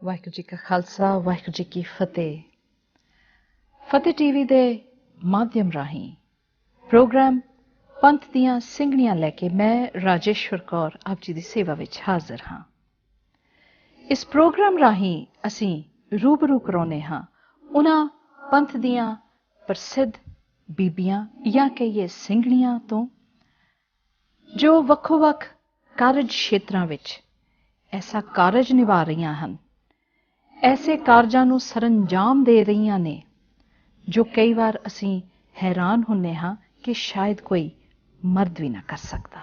ਵਾਹਿਗੁਰੂ ਜੀ ਕਾ ਖਾਲਸਾ ਵਾਹਿਗੁਰੂ ਜੀ ਕੀ ਫਤਿਹ। ਫਤਿਹ ਟੀਵੀ ਦੇ ਮਾਧਿਅਮ ਰਾਹੀਂ ਪ੍ਰੋਗਰਾਮ ਪੰਥ ਦੀਆਂ ਸਿੰਘਣੀਆਂ ਲੈ ਕੇ ਮੈਂ ਰਾਜੇਸ਼ਵਰ ਕੌਰ ਆਪ ਜੀ ਦੀ ਸੇਵਾ ਵਿੱਚ ਹਾਜ਼ਰ ਹਾਂ। ਇਸ ਪ੍ਰੋਗਰਾਮ ਰਾਹੀਂ ਅਸੀਂ ਰੂਬਰੂ ਕਰਾਉਂਦੇ ਹਾਂ ਉਹਨਾਂ ਪੰਥ ਦੀਆਂ ਪ੍ਰਸਿੱਧ ਬੀਬੀਆਂ ਜਾਂ ਕਹੀਏ ਸਿੰਘਣੀਆਂ ਤੋਂ ਜੋ ਵੱਖੋ-ਵੱਖ ਕਾਰਜ ਖੇਤਰਾਂ ਵਿੱਚ ਐਸਾ ਕਾਰਜ ਨਿਭਾ ਰਹੀਆਂ ਹਨ, ਐਸੇ ਕਾਰਜਾਂ ਨੂੰ ਸਰੰਜਾਮ ਦੇ ਰਹੀਆਂ ਨੇ ਜੋ ਕਈ ਵਾਰ ਅਸੀਂ ਹੈਰਾਨ ਹੁੰਦੇ ਹਾਂ ਕਿ ਸ਼ਾਇਦ ਕੋਈ ਮਰਦ ਵੀ ਨਾ ਕਰ ਸਕਦਾ।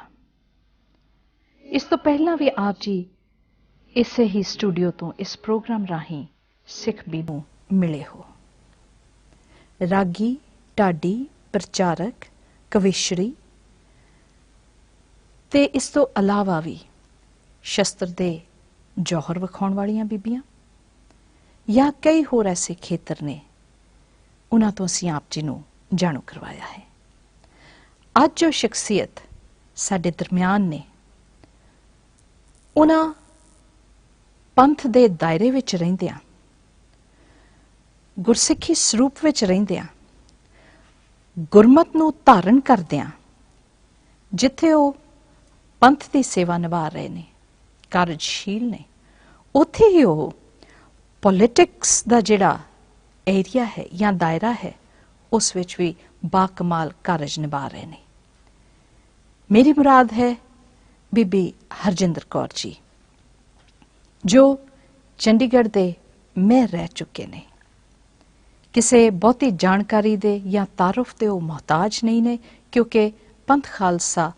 ਇਸ ਤੋਂ ਪਹਿਲਾਂ ਵੀ ਆਪ ਜੀ ਇਸੇ ਹੀ ਸਟੂਡੀਓ ਤੋਂ ਇਸ ਪ੍ਰੋਗਰਾਮ ਰਾਹੀਂ ਸਿੱਖ ਬੀਬੀ ਨੂੰ ਮਿਲੇ ਹੋ। ਰਾਗੀ, ਢਾਡੀ, ਪ੍ਰਚਾਰਕ, ਕਵੀਸ਼ਰੀ ਤੇ ਇਸ ਤੋਂ ਇਲਾਵਾ ਵੀ ਸ਼ਸਤਰ ਦੇ ਜੌਹਰ ਵਿਖਾਉਣ ਵਾਲੀਆਂ ਬੀਬੀਆਂ ਜਾਂ ਕਈ ਹੋਰ ਐਸੇ ਖੇਤਰ ਨੇ, ਉਹਨਾਂ ਤੋਂ ਅਸੀਂ ਆਪ ਜੀ ਨੂੰ ਜਾਣੂ ਕਰਵਾਇਆ ਹੈ। ਅੱਜ ਜੋ ਸ਼ਖਸੀਅਤ ਸਾਡੇ ਦਰਮਿਆਨ ਨੇ, ਉਹਨਾਂ ਪੰਥ ਦੇ ਦਾਇਰੇ ਵਿੱਚ ਰਹਿੰਦਿਆਂ, ਗੁਰਸਿੱਖੀ ਸਰੂਪ ਵਿੱਚ ਰਹਿੰਦਿਆਂ, ਗੁਰਮਤ ਨੂੰ ਧਾਰਨ ਕਰਦਿਆਂ, ਜਿੱਥੇ ਉਹ ਪੰਥ ਦੀ ਸੇਵਾ ਨਿਭਾ ਰਹੇ ਨੇ, ਕਾਰਜਸ਼ੀਲ ਨੇ, ਉੱਥੇ ਹੀ ਉਹ ਪੋਲਿਟਿਕਸ ਦਾ ਜਿਹੜਾ ਏਰੀਆ ਹੈ ਜਾਂ ਦਾਇਰਾ ਹੈ, ਉਸ ਵਿੱਚ ਵੀ ਬਾਕਮਾਲ ਕਾਰਜ ਨਿਭਾ ਰਹੇ ਨੇ। ਮੇਰੀ ਮੁਰਾਦ ਹੈ ਬੀਬੀ ਹਰਜਿੰਦਰ ਕੌਰ ਜੀ, ਜੋ ਚੰਡੀਗੜ੍ਹ ਦੇ ਮੇਅਰ ਰਹਿ ਚੁੱਕੇ ਨੇ। ਕਿਸੇ ਬਹੁਤੀ ਜਾਣਕਾਰੀ ਦੇ ਜਾਂ ਤਾਰਫ ਦੇ ਉਹ ਮੁਹਤਾਜ ਨਹੀਂ ਨੇ, ਕਿਉਂਕਿ ਪੰਥ ਖਾਲਸਾ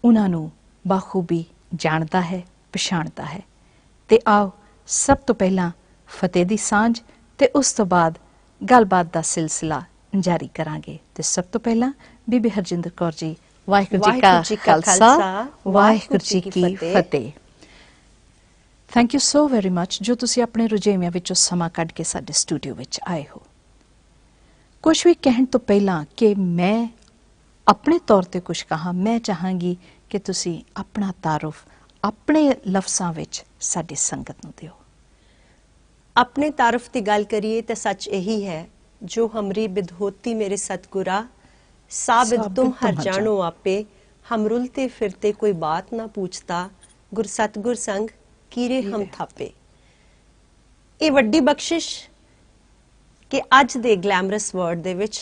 ਉਹਨਾਂ ਨੂੰ ਬਾਖੂਬੀ ਜਾਣਦਾ ਹੈ, ਪਛਾਣਦਾ ਹੈ। ਤੇ ਆਓ ਸਭ ਤੋਂ ਪਹਿਲਾਂ ਫਤਿਹ ਦੀ ਸਾਂਝ ਤੇ ਉਸ ਤੋਂ ਬਾਅਦ ਗੱਲਬਾਤ ਦਾ ਸਿਲਸਿਲਾ ਜਾਰੀ ਕਰਾਂਗੇ। ਤੇ ਸਭ ਤੋਂ ਪਹਿਲਾਂ ਬੀਬੀ ਹਰਜਿੰਦਰ ਕੌਰ ਜੀ, ਵਾਹਿਗੁਰੂ ਜੀ ਕਾ ਖਾਲਸਾ, ਵਾਹਿਗੁਰੂ ਜੀ ਕੀ ਫਤਿਹ। Thank you so very much ਜੋ ਤੁਸੀਂ ਆਪਣੇ ਰੁਝੇਵਿਆਂ ਵਿੱਚੋਂ ਸਮਾਂ ਕੱਢ ਕੇ ਸਾਡੇ ਸਟੂਡੀਓ ਵਿੱਚ ਆਏ ਹੋ। ਕੁਝ ਵੀ ਕਹਿਣ ਤੋਂ ਪਹਿਲਾਂ ਕਿ ਮੈਂ ਆਪਣੇ ਤੌਰ ਤੇ ਕੁਝ ਕਹਾਂ, ਮੈਂ ਚਾਹਾਂਗੀ ਕਿ ਤੁਸੀਂ ਆਪਣਾ ਤਾਰਫ ਆਪਣੇ ਲਫ਼ਜ਼ਾਂ ਵਿੱਚ ਸਾਡੀ ਸੰਗਤ ਨੂੰ ਦਿਓ। अपने तारफ की गल करिए तो सच यही है, जो हमरी बिधोती मेरे सतगुरा, साबित तुम हर जानो आपे, हम रुलते फिरते कोई बात ना पूछता, गुर सतगुर संग कीरे हम थापे। ये वड्डी बख्शिश कि अज दे ग्लैमरस वर्ल्ड दे विच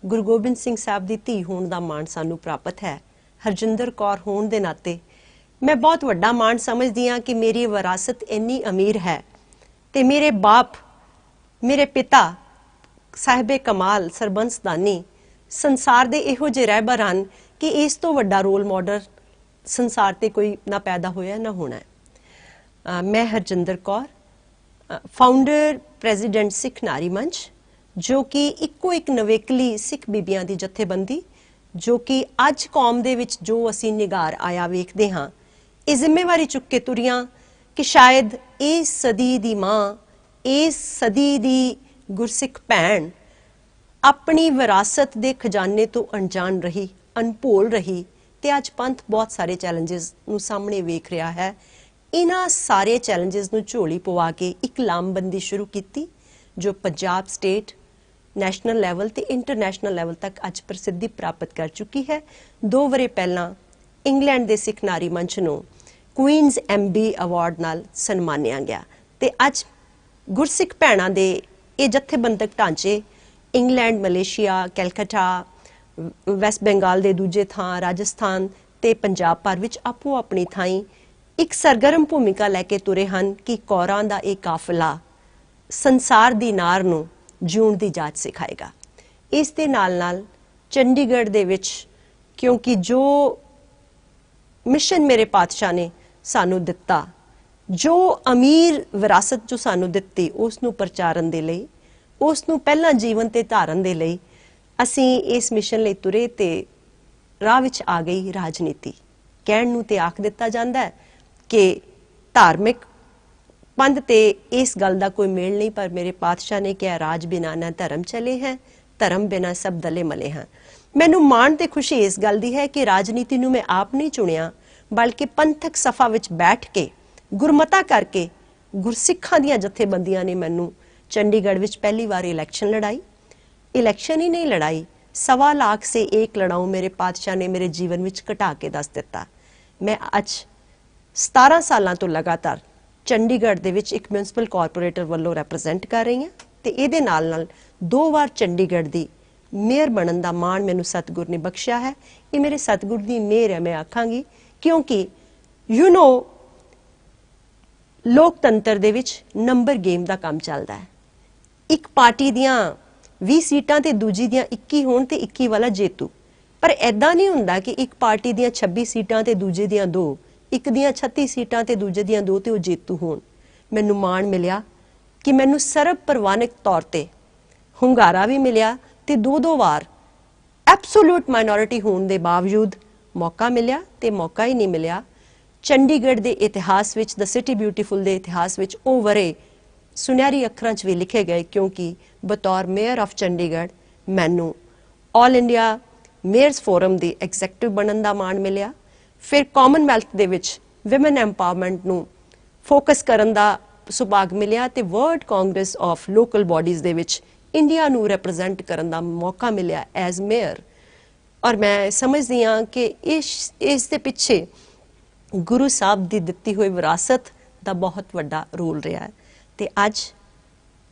गुरु गोबिंद सिंह साहब दी धी होण दा माण सानू प्राप्त है। हरजिंदर कौर होण दे नाते मैं बहुत वड्डा माण समझदी हां कि मेरी विरासत इन्नी अमीर है ते मेरे बाप, मेरे पिता साहिबे कमाल सरबंस दानी संसार दे इहो जे रहबर हन कि इस तो वड्डा रोल मॉडल संसार ते कोई ना पैदा होया ना होना है। मैं हरजिंदर कौर, फाउंडर प्रेजिडेंट सिख नारी मंच, जो कि इक्को एक नवेकली सिख बीबियां दी जथेबंदी, जो कि अज कौम दे विच जो असी निगार आया वेखदे हां, इह जिम्मेवारी चुक के तुरियां कि शायद इस सदी दी मां, इस सदी दी गुरसिख भैन अपनी विरासत दे खजाने तो अनजान रही, अनभोल रही ते अज पंथ बहुत सारे चैलेंजेस नूं सामने वेख रहा है। इन्हां सारे चैलेंजेस नूं झोली पवा के एक लामबंदी शुरू कीती, जो पंजाब स्टेट, नैशनल लैवल ते इंटरनैशनल लैवल तक अज प्रसिद्धि प्राप्त कर चुकी है। 2 वरे पहलां इंग्लैंड दे सिख नारी मंच नूं क्वीनस MB अवार्ड नाल सन्मानिया गया ते अज गुरसिख भैणां दे ये जथेबंदक ढांचे England, Malaysia, Calcutta, west Bengal दे दूजे थां, राजस्थान ते पंजाब भर विच आपो अपनी थाई एक सरगर्म भूमिका लैके तुरे हन कि कौरां दा ये काफिला संसार दी नार नूं जीउण दी जाच सिखाएगा। इस दे नाल नाल चंडीगढ़ दे विच, क्योंकि जो मिशन मेरे पातशाह ने सानू दिता, जो अमीर विरासत जो सानू दिती, उसनू प्रचारण दे लई, उसनू पहला जीवन ते धारण दे लई असीं इस मिशन लई तुरे ते राह विच आ गई राजनीति। कहण नू ते आख दिता जांदा है कि धार्मिक पंथ ते इस गल दा कोई मेल नहीं, पर मेरे पातशाह ने कहा राज बिना ना धर्म चले हैं, धर्म बिना सब दले मले हैं। मैनू माण ते खुशी इस गल दी है कि राजनीति नू मैं आप नहीं चुनिया, बल्कि पंथक सफा विच बैठ के गुरमता करके ਗੁਰਸਿੱਖਾਂ ਦੀਆਂ ਜਥੇਬੰਦੀਆਂ ਨੇ ਮੈਨੂੰ ਚੰਡੀਗੜ੍ਹ ਵਿੱਚ ਪਹਿਲੀ ਵਾਰ ਇਲੈਕਸ਼ਨ ਲੜਾਈ। इलेक्शन ही नहीं लड़ाई, 1.25 लाख से 1 लड़ाऊं मेरे पातशाह ने मेरे जीवन विच घटा के दस दिता। मैं अज 17 सालों तो लगातार चंडीगढ़ दे विच एक म्यूनसिपल कॉरपोरेटर वालों रैप्रजेंट कर रही हाँ ते इहदे नाल 2 बार चंडीगढ़ दी मेयर बनन दा माण मैनूं सतगुर ने बख्शिया है। ये मेरे सतगुर दी मेहर है मैं आखांगी, क्योंकि यू नो लोकतंत्र दे विच नंबर गेम दा काम चलदा है। एक पार्टी दियां 20 सीटां ते दूजी दियां 21 होण ते 21 वाला जेतू, पर ऐदां नहीं हुंदा कि एक पार्टी दियां 26 सीटां ते दूजे दियां 2, एक दियां 36 सीटां ते दूजे दियां 2 ते वो जेतू होण। मैनूं माण मिलिया कि मैनूं सर्व प्रवानिक तौर ते ਹੁੰਗਾਰਾ भी मिलिया ते 2-2 वार एब्सोल्यूट माइनॉरिटी होने के बावजूद मौका मिलिया ते मौका ही नहीं मिलिया। चंडीगढ़ के इतिहास विच, द सिटी ब्यूटीफुल के इतिहास विच वो वरे सुनहरी अखरां च भी लिखे गए, क्योंकि बतौर मेयर ऑफ चंडीगढ़ मैनू ऑल इंडिया मेयर्स फोरम की एग्जैक्टिव बनन का माण मिलिया। फिर कॉमनवैल्थ दे विच विमेन एम्पावरमेंट नूं फोकस करन दा सुभाग मिलिया ते world Congress of local bodies they which India नूं रिप्रजेंट करन दा मौका मिलिया एज मेयर। और मैं समझदी हाँ कि इस दे पिछे गुरु साहब की दिती हुई विरासत का बहुत वड्डा रोल रहा है। ते अज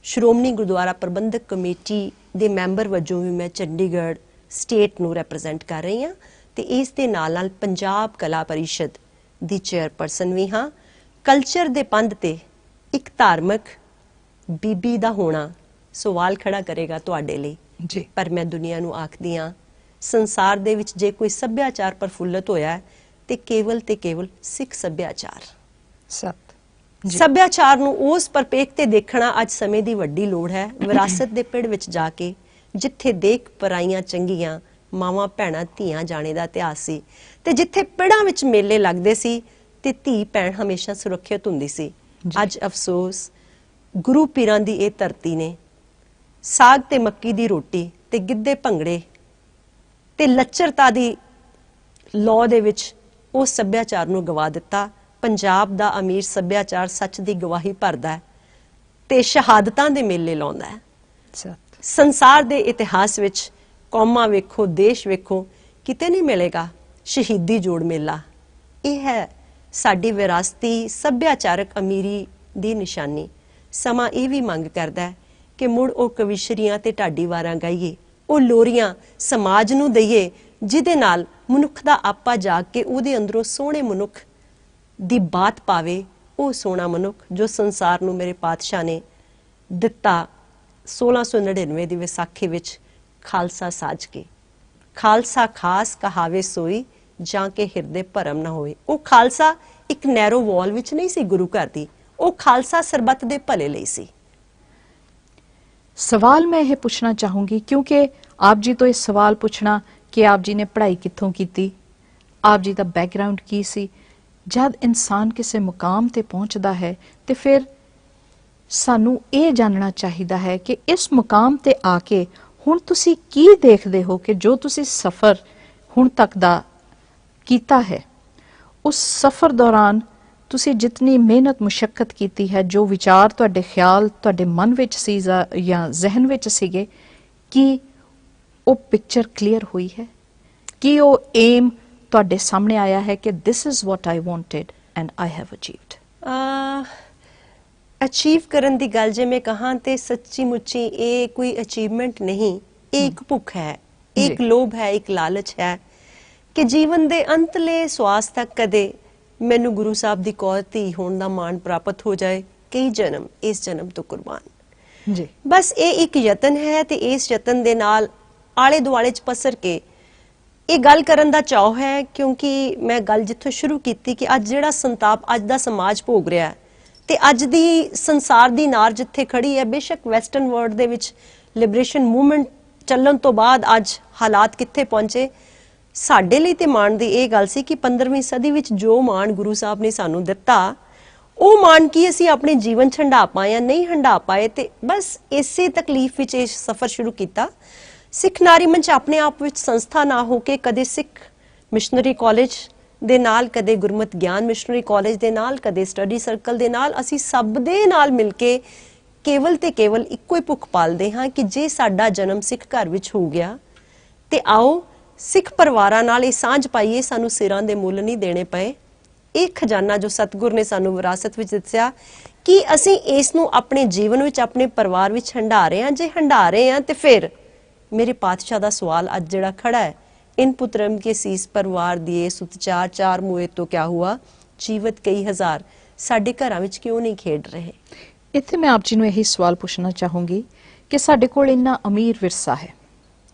श्रोमणी गुरुद्वारा प्रबंधक कमेटी दे मैंबर वजों भी मैं चंडीगढ़ स्टेट नूं रिप्रजेंट कर रही हाँ ते इस दे नाल नाल पंजाब कला परिषद दी चेयरपर्सन भी हाँ। कल्चर दे पंध ते एक धार्मिक बीबी दा होना सवाल खड़ा करेगा तुहाडे लई जी, पर मैं दुनिया नूं आखदी हाँ संसार दे विच जे कोई सभ्याचार प्रफुल्लत होया है ते केवल सिख सभ्याचार। सभ्याचार नूं उस परपेख ते देखना अज समय दी वड्डी लोड़ है। विरासत दे पिड़ विच जाके जिथे देख पराइयां चंगियां मावां भैणां धीआं जाने दा इतिहास सी ते जिथे पिड़ां विच मेले लगदे सी ते धी भैण हमेशा सुरक्षित हुंदी सी। अज अफसोस गुरु पीरां दी इह धरती ने साग ते मक्की दी रोटी ते गिद्धे भंगड़े ते लच्चरता दी लौ दे विच उस सभ्याचार नूं गवा दिता। पंजाब दा अमीर सभ्याचार सच दी गवाही भरदा है ते शहादतां दे मेले लाउंदा है। संसार दे इतिहास विच कौमां वेखो, देश वेखो, किते नहीं मिलेगा शहीदी जोड़ मेला। यह है साडी विरासती सभ्याचारक अमीरी दी निशानी। समा यह भी मंग करदा है कि मुड़ ओ कविशरियां ते ढाडी वारां गाइए, ओ लोरियां समाज नूं दईए जिहदे नाल मनुख दा आपा जाग के उहदे अंदरों सोहणे मनुख दी बात पावे। ओ सोहना मनुख जो संसार नूं मेरे पातशाह ने दिता 1699 दी विसाखी विच खालसा साज के। खालसा खास कहावे सोई जां के हिरदे भरम ना होए। ओ खालसा एक नैरो वॉल विच नहीं सी गुरु घर दी, ओ खालसा सरबत दे भले लई सी। सवाल मैं यह पूछना चाहूंगी, क्योंकि आप जी तो इस सवाल पूछना कि आप जी ने पढ़ाई कित्थों कीती, आप जी का बैकग्राउंड की सी। जब इंसान किसी मुकाम ते पहुंचता है तो फिर सानू ये जानना चाहिए है कि इस मुकाम ते आके हुण तुसी की देखते हो कि जो तुसी सफ़र हुण तक दा कीता है, उस सफ़र दौरान तुसी जितनी मेहनत मुशक्कत कीती है, जो विचार तुहाडे ख्याल तुहाडे मन विच सी या जहन विच सीगे, कि वो पिक्चर क्लीयर हुई है, कि वो एम तुहाडे सामने आया है कि this is what I wanted and I have achieved. Achieve करन दी गल जे मैं कहां ते सच्ची मुच्ची ये कोई अचीवमेंट नहीं, एक भुख है, एक लोभ है, एक लालच है कि जीवन दे अंतले श्वास तक कदे मैनू गुरु साहब दी कौर धी होण दा माण प्राप्त हो जाए, कई जन्म इस जन्म तो कुर्बान जी। बस ये एक यतन है ते इस यतन दे नाल आले दुआले च पसर के ये गल करन दा चाव है, क्योंकि मैं गल जिथों शुरू कीती कि अज जिहड़ा संताप अज दा समाज भोग रहा है ते अज दी संसार दी नार जिथे खड़ी है, बेशक वैसटर्न वर्ल्ड दे विच लिबरेशन मूवमेंट चलन तो बाद अज हालात कित्थे पहुंचे। साडे लई ते माण दी ये गल सी कि 15वीं सदी विच जो माण गुरु साहब ने सानू दिता, ਉਹ ਮਾਣ ਕੀ ਅਸੀਂ ਆਪਣੇ ਜੀਵਨ ਚ ਹੰਢਾ ਪਾਏ ਜਾਂ ਨਹੀਂ ਹੰਢਾ ਪਾਏ, ਤੇ ਬਸ ਇਸੇ ਤਕਲੀਫ ਵਿੱਚ ਇਹ ਸਫ਼ਰ ਸ਼ੁਰੂ ਕੀਤਾ। ਸਿੱਖ ਨਾਰੀ ਮੰਚ ਆਪਣੇ ਆਪ ਵਿੱਚ ਸੰਸਥਾ ਨਾ ਹੋ ਕੇ ਕਦੇ ਸਿੱਖ ਮਿਸ਼ਨਰੀ ਕਾਲਜ ਦੇ ਨਾਲ, ਕਦੇ ਗੁਰਮਤਿ ਗਿਆਨ ਮਿਸ਼ਨਰੀ ਕਾਲਜ ਦੇ ਨਾਲ, ਕਦੇ ਸਟੱਡੀ ਸਰਕਲ ਦੇ ਨਾਲ, ਅਸੀਂ ਸਭ ਦੇ ਨਾਲ ਮਿਲ ਕੇ ਕੇਵਲ ਤੇ ਕੇਵਲ ਇੱਕੋ ਹੀ ਭੁੱਖ ਪਾਲਦੇ ਹਾਂ ਕਿ ਜੇ ਸਾਡਾ ਜਨਮ ਸਿੱਖ ਘਰ ਵਿੱਚ ਹੋ ਗਿਆ ਤੇ ਆਓ ਸਿੱਖ ਪਰਿਵਾਰਾਂ ਨਾਲ ਇਹ ਸਾਂਝ ਪਾਈਏ, ਸਾਨੂੰ ਸਿਰਾਂ ਦੇ ਮੁੱਲ ਨਹੀਂ ਦੇਣੇ ਪਏ। ਇਹ ਖਜ਼ਾਨਾ ਜੋ ਸਤਿਗੁਰ ਨੇ ਸਾਨੂੰ ਵਿਰਾਸਤ ਵਿੱਚ ਦਿੱਤਾ, ਕਿ ਅਸੀਂ ਇਸ ਨੂੰ ਆਪਣੇ ਜੀਵਨ ਵਿੱਚ, ਆਪਣੇ ਪਰਿਵਾਰ ਵਿੱਚ ਹੰਢਾ ਰਹੇ ਹਾਂ। ਜੇ ਹੰਢਾ ਰਹੇ ਹਾਂ ਤੇ ਫਿਰ ਮੇਰੇ ਪਾਤਸ਼ਾਹ ਦਾ ਸਵਾਲ ਅੱਜ ਜਿਹੜਾ ਖੜਾ ਹੈ, इन पुत्रम के शीस परिवार दिए सुतचार चार मुए तो क्या हुआ, जीवत कई हजार, साडे घरां विच क्यों नहीं खेड रहे। ਇੱਥੇ ਮੈਂ ਆਪ ਜੀ ਨੂੰ ਇਹੀ ਸਵਾਲ ਪੁੱਛਣਾ ਚਾਹੂੰਗੀ ਕਿ ਸਾਡੇ ਕੋਲ ਇੰਨਾ ਅਮੀਰ ਵਿਰਸਾ ਹੈ,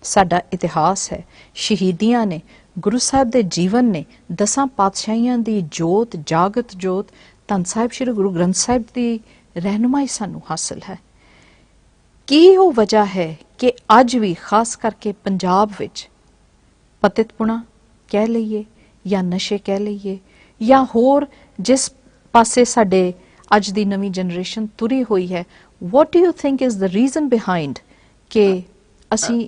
ਸਾਡਾ ਇਤਿਹਾਸ ਹੈ, ਸ਼ਹੀਦੀਆਂ ਨੇ, ਗੁਰੂ ਸਾਹਿਬ ਦੇ ਜੀਵਨ ਨੇ, 10 ਪਾਤਸ਼ਾਹੀਆਂ ਦੀ ਜੋਤ, ਜਾਗਤ ਜੋਤ, ਧੰਨ ਸਾਹਿਬ ਸ੍ਰੀ ਗੁਰੂ ਗ੍ਰੰਥ ਸਾਹਿਬ ਦੀ ਰਹਿਨੁਮਾਈ ਸਾਨੂੰ ਹਾਸਲ ਹੈ। ਕੀ ਉਹ ਵਜ੍ਹਾ ਹੈ ਕਿ ਅੱਜ ਵੀ ਖਾਸ ਕਰਕੇ ਪੰਜਾਬ ਵਿੱਚ ਪਤਿਤਪੁਣਾ ਕਹਿ ਲਈਏ ਜਾਂ ਨਸ਼ੇ ਕਹਿ ਲਈਏ ਜਾਂ ਹੋਰ ਜਿਸ ਪਾਸੇ ਸਾਡੇ ਅੱਜ ਦੀ ਨਵੀਂ ਜਨਰੇਸ਼ਨ ਤੁਰੀ ਹੋਈ ਹੈ, what do you think is the reason behind ਕਿ ਅਸੀਂ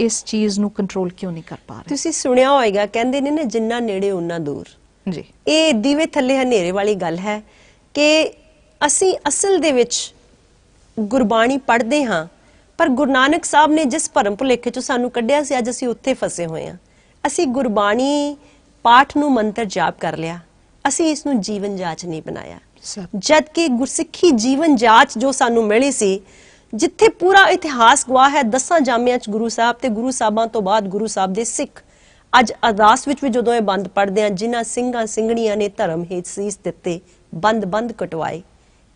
ਇਸ ਚੀਜ਼ ਨੂੰ ਕੰਟਰੋਲ ਕਿਉਂ ਨਹੀਂ ਕਰ ਪਾ ਰਹੇ? ਤੁਸੀਂ ਸੁਣਿਆ ਹੋਏਗਾ, ਕਹਿੰਦੇ ਨੇ ਨਾ ਜਿੰਨਾ ਨੇੜੇ ਉਨਾ ਦੂਰ। ਜੀ, ਇਹ ਦੀਵੇ ਥੱਲੇ ਹਨੇਰੇ ਵਾਲੀ ਗੱਲ ਹੈ ਕਿ ਅਸੀਂ ਅਸਲ ਦੇ ਵਿੱਚ ਗੁਰਬਾਣੀ ਪੜ੍ਹਦੇ ਹਾਂ, ਪਰ ਗੁਰੂ ਨਾਨਕ ਸਾਹਿਬ ਨੇ ਜਿਸ ਭਰਮ ਭੁਲੇਖੇ ਚੋਂ ਸਾਨੂੰ ਕੱਢਿਆ ਸੀ, ਅੱਜ ਅਸੀਂ ਉੱਥੇ ਫਸੇ ਹੋਏ ਹਾਂ। ਅਸੀਂ ਗੁਰਬਾਣੀ ਪਾਠ ਨੂੰ ਮੰਤਰ ਜਾਪ ਕਰ ਲਿਆ, ਅਸੀਂ ਇਸ ਨੂੰ ਜੀਵਨ ਜਾਂਚ ਨਹੀਂ ਬਣਾਇਆ। ਜਦ ਕਿ ਗੁਰਸਿੱਖੀ ਜੀਵਨ ਜਾਂਚ ਜੋ ਸਾਨੂੰ ਮਿਲੀ ਸੀ, ਜਿੱਥੇ ਪੂਰਾ ਇਤਿਹਾਸ ਗਵਾਹ ਹੈ 10 ਜਾਮਿਆਂ ਚ ਗੁਰੂ ਸਾਹਿਬ ਤੇ ਗੁਰੂ ਸਾਹਿਬਾਂ ਤੋਂ ਬਾਅਦ ਗੁਰੂ ਸਾਹਿਬ ਦੇ ਸਿੱਖ, ਅੱਜ ਅਰਦਾਸ ਵਿੱਚ ਵੀ ਜਦੋਂ ਇਹ ਬੰਦ ਪੜ੍ਹਦੇ ਆ, ਜਿਨ੍ਹਾਂ ਸਿੰਘਾਂ ਸਿੰਘਣੀਆਂ ਨੇ ਧਰਮ ਹੇਤ ਸੀਸ ਦਿੱਤੇ, ਬੰਦ ਕਟਵਾਏ,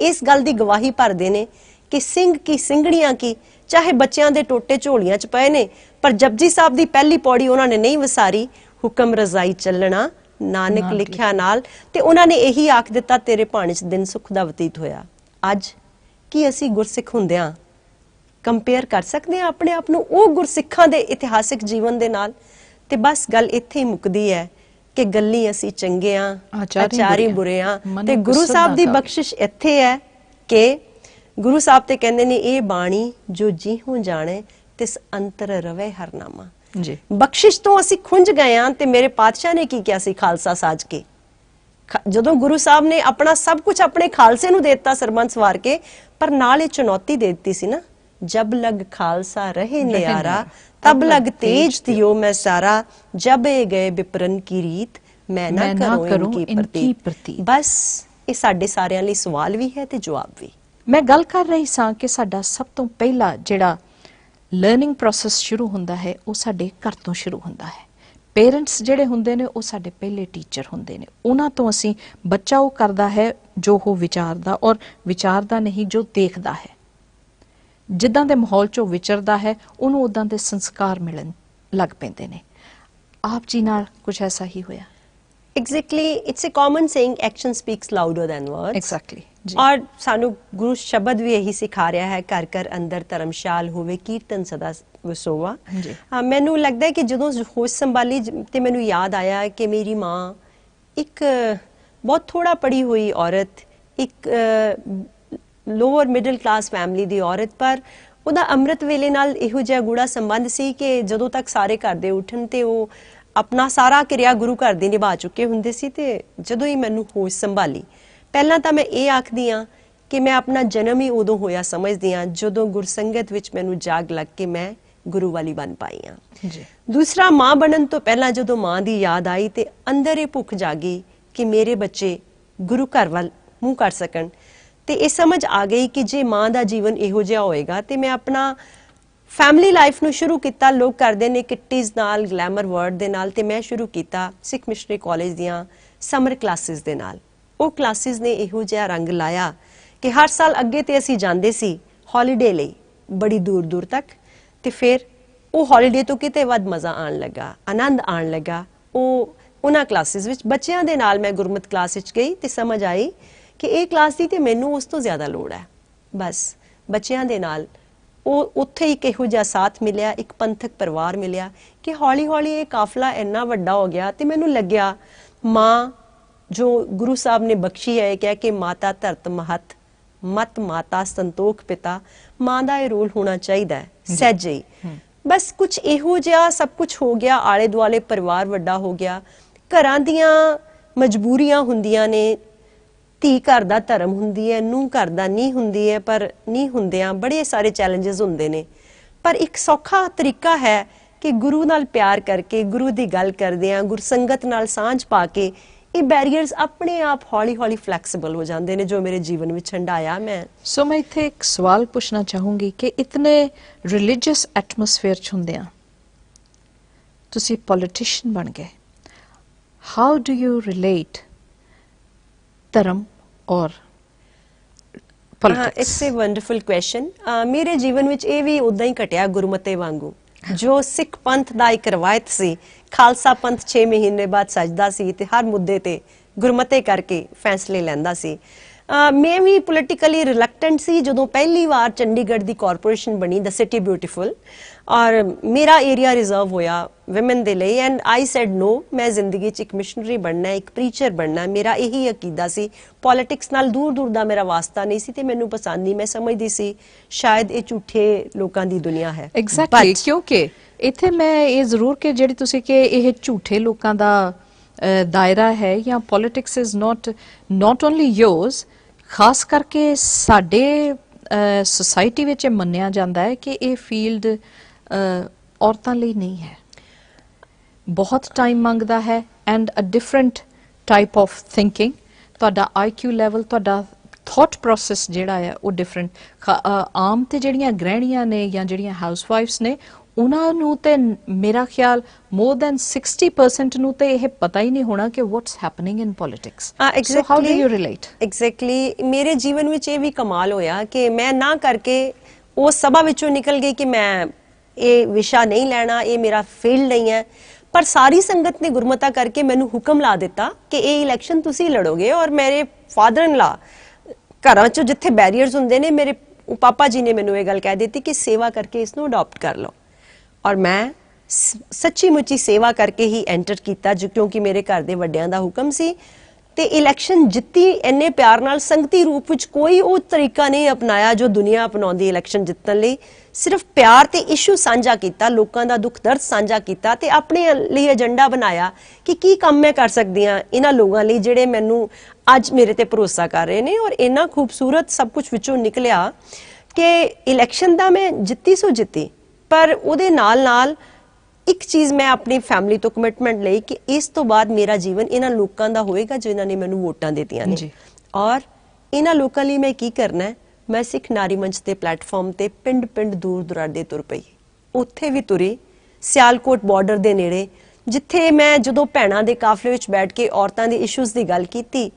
ਇਸ ਗੱਲ ਦੀ ਗਵਾਹੀ ਭਰਦੇ ਨੇ ਕਿ ਸਿੰਘ ਕੀ ਸਿੰਘਣੀਆਂ ਕੀ, ਚਾਹੇ ਬੱਚਿਆਂ ਦੇ ਟੋਟੇ ਝੋਲੀਆਂ ਚ ਪਏ ਨੇ, ਪਰ ਜਪਜੀ ਸਾਹਿਬ ਦੀ ਪਹਿਲੀ ਪੌੜੀ ਉਹਨਾਂ ਨੇ ਨਹੀਂ ਵਸਾਰੀ, ਹੁਕਮ ਰਜ਼ਾਈ ਚੱਲਣਾ ਨਾਨਕ ਲਿਖਿਆ ਨਾਲ, ਤੇ ਉਹਨਾਂ ਨੇ ਇਹੀ ਆਖ ਦਿੱਤਾ, ਤੇਰੇ ਭਾਣੇ ਚ ਦਿਨ ਸੁਖ ਦਾ ਬਤੀਤ ਹੋਇਆ। ਅੱਜ ਕੀ ਅਸੀਂ ਗੁਰਸਿੱਖ ਹੁੰਦਿਆਂ ਕੰਪੇਅਰ ਕਰ ਸਕਦੇ ਹਾਂ ਆਪਣੇ ਆਪ ਨੂੰ ਉਹ ਗੁਰਸਿੱਖਾਂ ਦੇ ਇਤਿਹਾਸਿਕ ਜੀਵਨ ਦੇ ਨਾਲ? ਤੇ ਬਸ ਗੱਲ ਇੱਥੇ ਹੀ ਮੁੱਕਦੀ ਹੈ ਕਿ ਗੱਲੀ ਅਸੀਂ ਚੰਗੇ ਆ, ਆਚਾਰੀ ਬੁਰੇ ਆ। ਤੇ ਗੁਰੂ ਸਾਹਿਬ ਦੀ ਬਖਸ਼ਿਸ਼ ਇੱਥੇ ਹੈ ਕਿ ਗੁਰੂ ਸਾਹਿਬ ਤੇ ਕਹਿੰਦੇ ਨੇ, ਇਹ ਬਾਣੀ ਜੋ ਜੀਹੂ ਜਾਣੇ ਤਿਸ ਅੰਤਰ ਰਵੇ ਹਰਨਾਮਾ। ਜੀ, ਬਖਸ਼ਿਸ਼ ਤੋਂ ਅਸੀਂ ਖੁੰਝ ਗਏ ਆ। ਤੇ ਮੇਰੇ ਪਾਤਸ਼ਾਹ ਨੇ ਕੀ ਕਿਹਾ ਸੀ ਖਾਲਸਾ ਸਾਜ ਕੇ, ਜਦੋਂ ਗੁਰੂ ਸਾਹਿਬ ਨੇ ਆਪਣਾ ਸਭ ਕੁਝ ਆਪਣੇ ਖਾਲਸੇ ਨੂੰ ਦੇ ਦਿੱਤਾ ਸਰਬੰਸ ਵਾਰ ਕੇ, ਪਰ ਨਾਲ ਇਹ ਚੁਣੌਤੀ ਦੇ ਦਿੱਤੀ ਸੀ ਨਾ, ਜਬ ਲਗ ਖਾਲਸਾ ਰਹੇ ਨਿਆਰਾ ਤਬ ਲਗ ਤੇਜ ਦਿਓ ਮੈਂ ਸਾਰਾ, ਜਬ ਇਹ ਗਏ ਬਿਪਰਨ ਕੀ ਰੀਤ ਮੈਂ ਨਾ ਕਰੂੰ ਇਨਕੀ ਪ੍ਰਤੀ। ਬਸ ਇਹ ਸਾਡੇ ਸਾਰਿਆਂ ਲਈ ਸਵਾਲ ਵੀ ਹੈ ਤੇ ਜਵਾਬ ਵੀ। ਮੈਂ ਗੱਲ ਕਰ ਰਹੀ ਸਾਂ ਕਿ ਸਾਡਾ ਸਭ ਤੋਂ ਪਹਿਲਾ ਜਿਹੜਾ ਲਰਨਿੰਗ ਪ੍ਰੋਸੈਸ ਸ਼ੁਰੂ ਹੁੰਦਾ ਹੈ, ਉਹ ਸਾਡੇ ਘਰ ਤੋਂ ਸ਼ੁਰੂ ਹੁੰਦਾ ਹੈ। ਪੇਰੈਂਟਸ ਜਿਹੜੇ ਹੁੰਦੇ ਨੇ ਉਹ ਸਾਡੇ ਪਹਿਲੇ ਟੀਚਰ ਹੁੰਦੇ ਨੇ। ਉਹਨਾਂ ਤੋਂ ਅਸੀਂ, ਬੱਚਾ ਉਹ ਕਰਦਾ ਹੈ ਜੋ ਉਹ ਵਿਚਾਰਦਾ, ਔਰ ਵਿਚਾਰਦਾ ਨਹੀਂ ਜੋ ਦੇਖਦਾ ਹੈ। ਜਿੱਦਾਂ ਦੇ ਮਾਹੌਲ 'ਚੋਂ ਵਿਚਰਦਾ ਹੈ, ਉਹਨੂੰ ਉਦਾਂ ਦੇ ਸੰਸਕਾਰ ਮਿਲਣ ਲੱਗ ਪੈਂਦੇ ਨੇ। ਆਪ ਜੀ ਨਾਲ ਕੁਝ ਐਸਾ ਹੀ ਹੋਇਆ? Exactly, it's a common saying, action speaks louder than words. Exactly. ਔਰ ਸਾਨੂੰ ਗੁਰੂ ਸ਼ਬਦ ਵੀ ਇਹੀ ਸਿਖਾ ਰਿਹਾ ਹੈ, ਘਰ ਘਰ ਅੰਦਰ ਧਰਮਸ਼ਾਲ ਹੋਵੇ, ਕੀਰਤਨ ਸਦਾ ਵਸੋਵਾ। ਮੈਨੂੰ ਲੱਗਦਾ ਹੈ ਕਿ ਜਦੋਂ ਹੋਸ਼ ਸੰਭਾਲੀ ਤੇ ਮੈਨੂੰ ਯਾਦ ਆਇਆ ਕਿ ਮੇਰੀ ਮਾਂ ਇੱਕ ਬਹੁਤ ਥੋੜਾ ਪੜ੍ਹੀ ਹੋਈ ਔਰਤ, ਇੱਕ ਲੋਅਰ ਮਿਡਲ ਕਲਾਸ ਫੈਮਿਲੀ ਦੀ ਔਰਤ, ਪਰ ਉਹਦਾ ਅੰਮ੍ਰਿਤ ਵੇਲੇ ਨਾਲ ਇਹੋ ਜਿਹਾ ਗੂੜਾ ਸੰਬੰਧ ਸੀ ਕਿ ਜਦੋਂ ਤੱਕ ਸਾਰੇ ਘਰ ਦੇ ਉੱਠਣ ਤੇ ਉਹ ਆਪਣਾ ਸਾਰਾ ਕਿਰਿਆ ਗੁਰੂ ਘਰ ਦੀ ਨਿਭਾ ਚੁੱਕੇ ਹੁੰਦੇ ਸੀ। ਤੇ ਜਦੋਂ ਹੀ ਮੈਨੂੰ ਹੋਸ਼ ਸੰਭਾਲੀ, ਪਹਿਲਾਂ ਤਾਂ ਮੈਂ ਇਹ ਆਖਦੀ ਹਾਂ ਕਿ ਮੈਂ ਆਪਣਾ ਜਨਮ ਹੀ ਉਦੋਂ ਹੋਇਆ ਸਮਝਦੀ ਹਾਂ ਜਦੋਂ ਗੁਰਸੰਗਤ ਵਿੱਚ ਮੈਨੂੰ ਜਾਗ ਲੱਗ ਕੇ ਮੈਂ ਗੁਰੂ ਵਾਲੀ ਬਣ ਪਾਈ ਹਾਂ। ਦੂਸਰਾ, ਮਾਂ ਬਣਨ ਤੋਂ ਪਹਿਲਾਂ ਜਦੋਂ ਮਾਂ ਦੀ ਯਾਦ ਆਈ ਤੇ ਅੰਦਰ ਇਹ ਭੁੱਖ ਜਾਗੀ ਕਿ ਮੇਰੇ ਬੱਚੇ ਗੁਰੂ ਘਰ ਵੱਲ ਮੂੰਹ ਕਰ ਸਕਣ। ਤੇ ਇਹ ਸਮਝ ਆ ਗਈ ਕਿ ਜੇ ਮਾਂ ਦਾ ਜੀਵਨ ਇਹੋ ਜਿਹਾ ਹੋਏਗਾ ਤੇ ਮੈਂ ਆਪਣਾ ਫੈਮਿਲੀ ਲਾਈਫ ਨੂੰ ਸ਼ੁਰੂ ਕੀਤਾ। ਲੋਕ ਕਰਦੇ ਨੇ ਕਿੱਟੀਜ਼ ਨਾਲ, ਗਲੈਮਰ ਵਰਡ ਦੇ ਨਾਲ, ਤੇ ਮੈਂ ਸ਼ੁਰੂ ਕੀਤਾ ਸਿੱਖ ਮਿਸ਼ਨਰੀ ਕਾਲਜ ਦੀਆਂ ਸਮਰ ਕਲਾਸਿਸ ਦੇ ਨਾਲ। ਉਹ ਕਲਾਸਿਸ ਨੇ ਇਹੋ ਜਿਹਾ ਰੰਗ ਲਾਇਆ ਕਿ ਹਰ ਸਾਲ ਅੱਗੇ ਤੇ ਅਸੀਂ ਜਾਂਦੇ ਸੀ ਹੌਲੀਡੇ ਲਈ ਬੜੀ ਦੂਰ ਦੂਰ ਤੱਕ, ਤੇ ਫਿਰ ਉਹ ਹੌਲੀਡੇ ਤੋਂ ਕਿਤੇ ਵੱਧ ਮਜ਼ਾ ਆਉਣ ਲੱਗਾ, ਆਨੰਦ ਆਉਣ ਲੱਗਾ। ਉਹਨਾਂ ਕਲਾਸਿਸ ਵਿੱਚ ਬੱਚਿਆਂ ਦੇ ਨਾਲ ਮੈਂ ਗੁਰਮਤਿ ਕਲਾਸ ਵਿੱਚ ਗਈ ਤੇ ਸਮਝ ਆਈ ਕਿ ਇਹ ਕਲਾਸ ਦੀ ਤੇ ਮੈਨੂੰ ਉਸ ਤੋਂ ਜ਼ਿਆਦਾ ਲੋੜ ਹੈ। ਬਸ ਬੱਚਿਆਂ ਦੇ ਨਾਲ ਉਹ ਉੱਥੇ ਹੀ ਇਹੋ ਜਿਹਾ ਸਾਥ ਮਿਲਿਆ, ਇੱਕ ਪੰਥਕ ਪਰਿਵਾਰ ਮਿਲਿਆ ਕਿ ਹੌਲੀ ਹੌਲੀ ਇਹ ਕਾਫਲਾ ਇੰਨਾ ਵੱਡਾ ਹੋ ਗਿਆ। ਤੇ ਮੈਨੂੰ ਲੱਗਿਆ ਮਾਂ ਜੋ ਗੁਰੂ ਸਾਹਿਬ ਨੇ ਬਖਸ਼ੀ ਹੈ, ਕਹਿ ਕੇ ਮਾਤਾ ਧਰਤ ਮਹਤ ਮਤ ਮਾਤਾ ਸੰਤੋਖ ਪਿਤਾ, ਮਾਂ ਦਾ ਇਹ ਰੋਲ ਹੋਣਾ ਚਾਹੀਦਾ ਹੈ ਸਹਿਜੇ। ਬਸ ਕੁਝ ਇਹੋ ਜਿਹਾ ਸਭ ਕੁਝ ਹੋ ਗਿਆ, ਆਲੇ ਦੁਆਲੇ ਪਰਿਵਾਰ ਵੱਡਾ ਹੋ ਗਿਆ, ਘਰਾਂ ਦੀਆਂ ਮਜਬੂਰੀਆਂ ਹੁੰਦੀਆਂ ਨੇ, ਧੀ ਘਰ ਦਾ ਧਰਮ ਹੁੰਦੀ ਹੈ, ਨੂੰਹ ਘਰ ਦਾ ਨਹੀਂ ਹੁੰਦੀ ਹੈ, ਪਰ ਨਹੀਂ ਹੁੰਦਿਆਂ ਬੜੇ ਸਾਰੇ ਚੈਲੰਜਸ ਹੁੰਦੇ ਨੇ। ਪਰ ਇੱਕ ਸੌਖਾ ਤਰੀਕਾ ਹੈ ਕਿ ਗੁਰੂ ਨਾਲ ਪਿਆਰ ਕਰਕੇ, ਗੁਰੂ ਦੀ ਗੱਲ ਕਰਦਿਆਂ, ਗੁਰਸੰਗਤ ਨਾਲ ਸਾਂਝ ਪਾ ਕੇ ਇਹ ਬੈਰੀਅਰਸ ਆਪਣੇ ਆਪ ਹੌਲੀ ਹੌਲੀ ਫਲੈਕਸੀਬਲ ਹੋ ਜਾਂਦੇ ਨੇ, ਜੋ ਮੇਰੇ ਜੀਵਨ ਵਿੱਚ ਹੰਡਾਇਆ ਮੈਂ। ਸੋ ਮੈਂ ਇੱਥੇ ਇੱਕ ਸਵਾਲ ਪੁੱਛਣਾ ਚਾਹੂੰਗੀ ਕਿ ਇਤਨੇ ਰਿਲੀਜੀਅਸ ਐਟਮੋਸਫੇਅਰ 'ਚ ਹੁੰਦਿਆਂ ਤੁਸੀਂ ਪੋਲੀਟੀਸ਼ੀਅਨ ਬਣ ਗਏ, ਹਾਊ ਡੂ ਯੂ ਰਿਲੇਟ ਧਰਮ ਔਰ politics? It's a wonderful question. ਮੇਰੇ ਜੀਵਨ ਵਿੱਚ ਇਹ ਵੀ ਉਦਾਂ ਹੀ ਘਟਿਆ ਗੁਰਮਤੇ ਵਾਂਗੂ। ਜੋ ਸਿੱਖ ਪੰਥ ਦਾ ਇੱਕ ਰਵਾਇਤ ਸੀ, ਖਾਲਸਾ ਪੰਥ 6 ਮਹੀਨੇ ਬਾਅਦ ਸਜਦਾ ਸੀ ਤੇ ਹਰ ਮੁੱਦੇ ਤੇ ਗੁਰਮਤੇ ਕਰਕੇ ਫੈਸਲੇ ਲੈਂਦਾ ਸੀ। ਮੈਂ ਵੀ ਪੋਲੀਟੀਕਲੀ ਰਿਲੈਕਟੈਂਟ ਸੀ ਜਦੋਂ ਪਹਿਲੀ ਵਾਰ ਚੰਡੀਗੜ੍ਹ ਦੀ ਕਾਰਪੋਰੇਸ਼ਨ ਬਣੀ, ਦ ਸਿਟੀ ਬਿਊਟੀਫੁਲ, ਔਰ ਮੇਰਾ ਏਰੀਆ ਰਿਜ਼ਰਵ ਹੋਇਆ ਵਿਮਨ ਦੇ ਲਈ, ਐਂਡ ਆਈ ਸੈਡ ਨੋ, ਮੈਂ ਜ਼ਿੰਦਗੀ 'ਚ ਇੱਕ ਮਿਸ਼ਨਰੀ ਬਣਨਾ, ਇੱਕ ਪ੍ਰੀਚਰ ਬਣਨਾ, ਮੇਰਾ ਇਹੀ ਅਕੀਦਾ ਸੀ। ਪੋਲੀਟਿਕਸ ਨਾਲ ਦੂਰ ਦੂਰ ਦਾ ਮੇਰਾ ਵਾਸਤਾ ਨਹੀਂ ਸੀ ਤੇ ਮੈਨੂੰ ਪਸੰਦ ਨਹੀਂ। ਮੈਂ ਸਮਝਦੀ ਸੀ ਸ਼ਾਇਦ ਇਹ ਝੂਠੇ ਲੋਕਾਂ ਦੀ ਦੁਨੀਆ ਹੈ। ਐਗਜ਼ੈਕਟਲੀ, ਕਿਉਂਕਿ ਇੱਥੇ ਮੈਂ ਇਹ ਜ਼ਰੂਰ ਕਿ ਜਿਹੜੀ ਤੁਸੀਂ ਕਿ ਇਹ ਝੂਠੇ ਲੋਕਾਂ ਦਾ ਦਾਇਰਾ ਹੈ ਜਾਂ politics is not only yours, ਖਾਸ ਕਰਕੇ ਸਾਡੇ ਸੋਸਾਇਟੀ ਵਿੱਚ ਇਹ ਮੰਨਿਆ ਜਾਂਦਾ ਹੈ ਕਿ ਇਹ ਫੀਲਡ ਔਰਤਾਂ ਲਈ ਨਹੀਂ ਹੈ, ਬਹੁਤ ਟਾਈਮ ਮੰਗਦਾ ਹੈ and a different type of thinking. ਤੁਹਾਡਾ IQ ਲੈਵਲ, ਤੁਹਾਡਾ ਥਾਟ ਪ੍ਰੋਸੈਸ ਜਿਹੜਾ ਹੈ ਉਹ ਡਿਫਰੈਂਟ। ਆਮ ਤੇ ਜਿਹੜੀਆਂ ਗ੍ਰਹਿਣੀਆਂ ਨੇ ਜਾਂ ਜਿਹੜੀਆਂ ਹਾਊਸਵਾਈਫਸ ਨੇ ਉਹਨਾਂ ਨੂੰ ਤੇ ਮੇਰਾ ਖਿਆਲ ਮੋਰ ਦੈਨ 60% ਨੂੰ ਤੇ ਇਹ ਪਤਾ ਹੀ ਨਹੀਂ ਹੋਣਾ ਕਿ what's happening in politics. So how do you relate? Exactly, ਮੇਰੇ ਜੀਵਨ ਵਿੱਚ ਇਹ ਵੀ ਕਮਾਲ ਹੋਇਆ ਕਿ ਮੈਂ ਨਾ ਕਰਕੇ ਉਸ ਸਭਾ ਵਿੱਚੋਂ ਨਿਕਲ ਗਈ ਕਿ ਮੈਂ ਇਹ ਵਿਸ਼ਾ ਨਹੀਂ ਲੈਣਾ, ਇਹ ਮੇਰਾ ਫੀਲਡ ਨਹੀਂ ਹੈ। ਪਰ ਸਾਰੀ ਸੰਗਤ ਨੇ ਗੁਰਮਤਾ ਕਰਕੇ ਮੈਨੂੰ ਹੁਕਮ ਲਾ ਦਿੱਤਾ ਕਿ ਇਹ ਇਲੈਕਸ਼ਨ ਤੁਸੀਂ ਲੜੋਗੇ। ਔਰ ਮੇਰੇ ਫਾਦਰ ਇਨ ਲਾ, ਘਰਾਂ 'ਚੋਂ ਜਿੱਥੇ ਬੈਰੀਅਰਸ ਹੁੰਦੇ ਨੇ, ਮੇਰੇ ਪਾਪਾ ਜੀ ਨੇ ਮੈਨੂੰ ਇਹ ਗੱਲ ਕਹਿ ਦਿੱਤੀ ਕਿ ਸੇਵਾ ਕਰਕੇ ਇਸ ਨੂੰ ਅਡਾਪਟ ਕਰ ਲਓ। ਔਰ ਮੈਂ ਸੱਚੀ ਮੁੱਚੀ ਸੇਵਾ ਕਰਕੇ ਹੀ ਐਂਟਰ ਕੀਤਾ, ਕਿਉਂਕਿ ਮੇਰੇ ਘਰ ਦੇ ਵੱਡਿਆਂ ਦਾ ਹੁਕਮ ਸੀ। ਤੇ ਇਲੈਕਸ਼ਨ ਜਿੱਤੀ ਇੰਨੇ ਪਿਆਰ ਨਾਲ, ਸੰਗਤੀ ਰੂਪ ਵਿੱਚ ਕੋਈ ਉਹ ਤਰੀਕਾ ਨਹੀਂ ਅਪਣਾਇਆ ਜੋ ਦੁਨੀਆ ਅਪਣਾਉਂਦੀ ਇਲੈਕਸ਼ਨ ਜਿੱਤਣ ਲਈ। ਸਿਰਫ ਪਿਆਰ ਤੇ ਇਸ਼ੂ ਸਾਂਝਾ ਕੀਤਾ, ਲੋਕਾਂ ਦਾ ਦੁੱਖ ਦਰਦ ਸਾਂਝਾ ਕੀਤਾ ਤੇ ਆਪਣੇ ਲਈ ਏਜੰਡਾ ਬਣਾਇਆ ਕਿ ਕੀ ਕੰਮ ਮੈਂ ਕਰ ਸਕਦੀ ਹਾਂ ਇਹਨਾਂ ਲੋਕਾਂ ਲਈ ਜਿਹੜੇ ਮੈਨੂੰ ਅੱਜ ਮੇਰੇ ਤੇ ਭਰੋਸਾ ਕਰ ਰਹੇ ਨੇ। ਔਰ ਇੰਨਾ ਖੂਬਸੂਰਤ ਸਭ ਕੁਝ ਵਿੱਚੋਂ ਨਿਕਲਿਆ ਕਿ ਇਲੈਕਸ਼ਨ ਦਾ ਮੈਂ ਜਿੱਤੀ ਸੋ ਜਿੱਤੀ, ਪਰ ਉਹਦੇ ਨਾਲ ਨਾਲ ਇੱਕ ਚੀਜ਼ ਮੈਂ ਆਪਣੀ ਫੈਮਿਲੀ ਤੋਂ ਕਮਿਟਮੈਂਟ ਲਈ ਕਿ ਇਸ ਤੋਂ ਬਾਅਦ ਮੇਰਾ ਜੀਵਨ ਇਹਨਾਂ ਲੋਕਾਂ ਦਾ ਹੋਏਗਾ ਜਿਨ੍ਹਾਂ ਨੇ ਮੈਨੂੰ ਵੋਟਾਂ ਦਿੱਤੀਆਂ ਨੇ। ਔਰ ਇਹਨਾਂ ਲੋਕਾਂ ਲਈ ਮੈਂ ਕੀ ਕਰਨਾ ਹੈ। ਮੈਂ ਸਿੱਖ ਨਾਰੀ ਮੰਚ ਦੇ ਪਲੇਟਫਾਰਮ ਤੇ ਪਿੰਡ ਪਿੰਡ ਦੂਰ ਦੁਰਾਡੇ ਤੁਰ ਪਈ। ਉੱਥੇ ਵੀ ਤੁਰੀ ਸਿਆਲਕੋਟ ਬਾਰਡਰ ਦੇ ਨੇੜੇ, ਜਿੱਥੇ ਮੈਂ ਜਦੋਂ ਭੈਣਾਂ ਦੇ ਕਾਫਲੇ ਵਿੱਚ ਬੈਠ ਕੇ ਔਰਤਾਂ ਦੇ ਇਸ਼ੂਜ਼ ਦੀ ਗੱਲ ਕੀਤੀ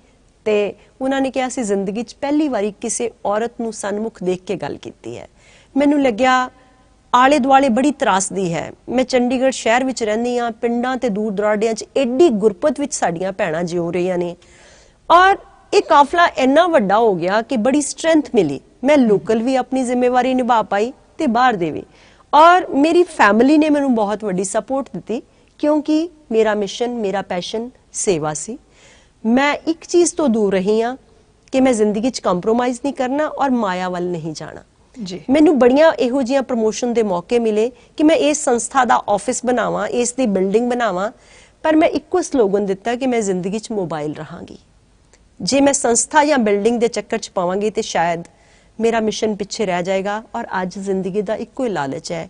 ਤੇ ਉਹਨਾਂ ਨੇ ਕਿਹਾ ਸੀ ਜ਼ਿੰਦਗੀ 'ਚ ਪਹਿਲੀ ਵਾਰੀ ਕਿਸੇ ਔਰਤ ਨੂੰ ਸਨਮੁਖ ਦੇਖ ਕੇ ਗੱਲ ਕੀਤੀ ਹੈ। ਮੈਨੂੰ ਲੱਗਿਆ ਆਲੇ ਦੁਆਲੇ ਬੜੀ ਤਰਾਸਦੀ ਹੈ। ਮੈਂ ਚੰਡੀਗੜ੍ਹ ਸ਼ਹਿਰ ਵਿੱਚ ਰਹਿੰਦੀ ਹਾਂ, ਪਿੰਡਾਂ ਤੇ ਦੂਰ ਦੁਰਾਡਿਆਂ 'ਚ ਐਡੀ ਗੁਰਬਤ ਵਿੱਚ ਸਾਡੀਆਂ ਭੈਣਾਂ ਜਿਉ ਰਹੀਆਂ ਨੇ। ਔਰ ਇਹ ਕਾਫਲਾ ਇੰਨਾ ਵੱਡਾ ਹੋ ਗਿਆ ਕਿ ਬੜੀ ਸਟਰੈਂਥ ਮਿਲੀ। ਮੈਂ ਲੋਕਲ ਵੀ ਆਪਣੀ ਜ਼ਿੰਮੇਵਾਰੀ ਨਿਭਾ ਪਾਈ ਤੇ ਬਾਹਰ ਦੇ ਵੀ। ਔਰ ਮੇਰੀ ਫੈਮਿਲੀ ਨੇ ਮੈਨੂੰ ਬਹੁਤ ਵੱਡੀ ਸਪੋਰਟ ਦਿੱਤੀ, ਕਿਉਂਕਿ ਮੇਰਾ ਮਿਸ਼ਨ, ਮੇਰਾ ਪੈਸ਼ਨ ਸੇਵਾ ਸੀ। ਮੈਂ ਇੱਕ ਚੀਜ਼ ਤੋਂ ਦੂਰ ਰਹੀ ਹਾਂ ਕਿ ਮੈਂ ਜ਼ਿੰਦਗੀ 'ਚ ਕੰਪਰੋਮਾਈਜ਼ ਨਹੀਂ ਕਰਨਾ ਔਰ ਮਾਇਆ ਵੱਲ ਨਹੀਂ ਜਾਣਾ। ਮੈਨੂੰ ਬੜੀਆਂ ਇਹੋ ਜਿਹੀਆਂ ਪ੍ਰਮੋਸ਼ਨ ਦੇ ਮੌਕੇ ਮਿਲੇ ਕਿ ਮੈਂ ਇਸ ਸੰਸਥਾ ਦਾ ਆਫਿਸ ਬਣਾਵਾਂ, ਇਸ ਦੀ ਬਿਲਡਿੰਗ ਬਣਾਵਾਂ, ਪਰ ਮੈਂ ਇੱਕੋ ਸਲੋਗਨ ਦਿੱਤਾ ਕਿ ਮੈਂ ਜ਼ਿੰਦਗੀ 'ਚ ਮੋਬਾਈਲ ਰਹਾਂਗੀ। ਜੇ ਮੈਂ ਸੰਸਥਾ ਜਾਂ ਬਿਲਡਿੰਗ ਦੇ ਚੱਕਰ 'ਚ ਪਾਵਾਂਗੀ ਤੇ ਸ਼ਾਇਦ ਮੇਰਾ ਮਿਸ਼ਨ ਪਿੱਛੇ ਰਹਿ ਜਾਏਗਾ। ਔਰ ਅੱਜ ਜ਼ਿੰਦਗੀ ਦਾ ਇੱਕੋ ਹੀ ਲਾਲਚ ਹੈ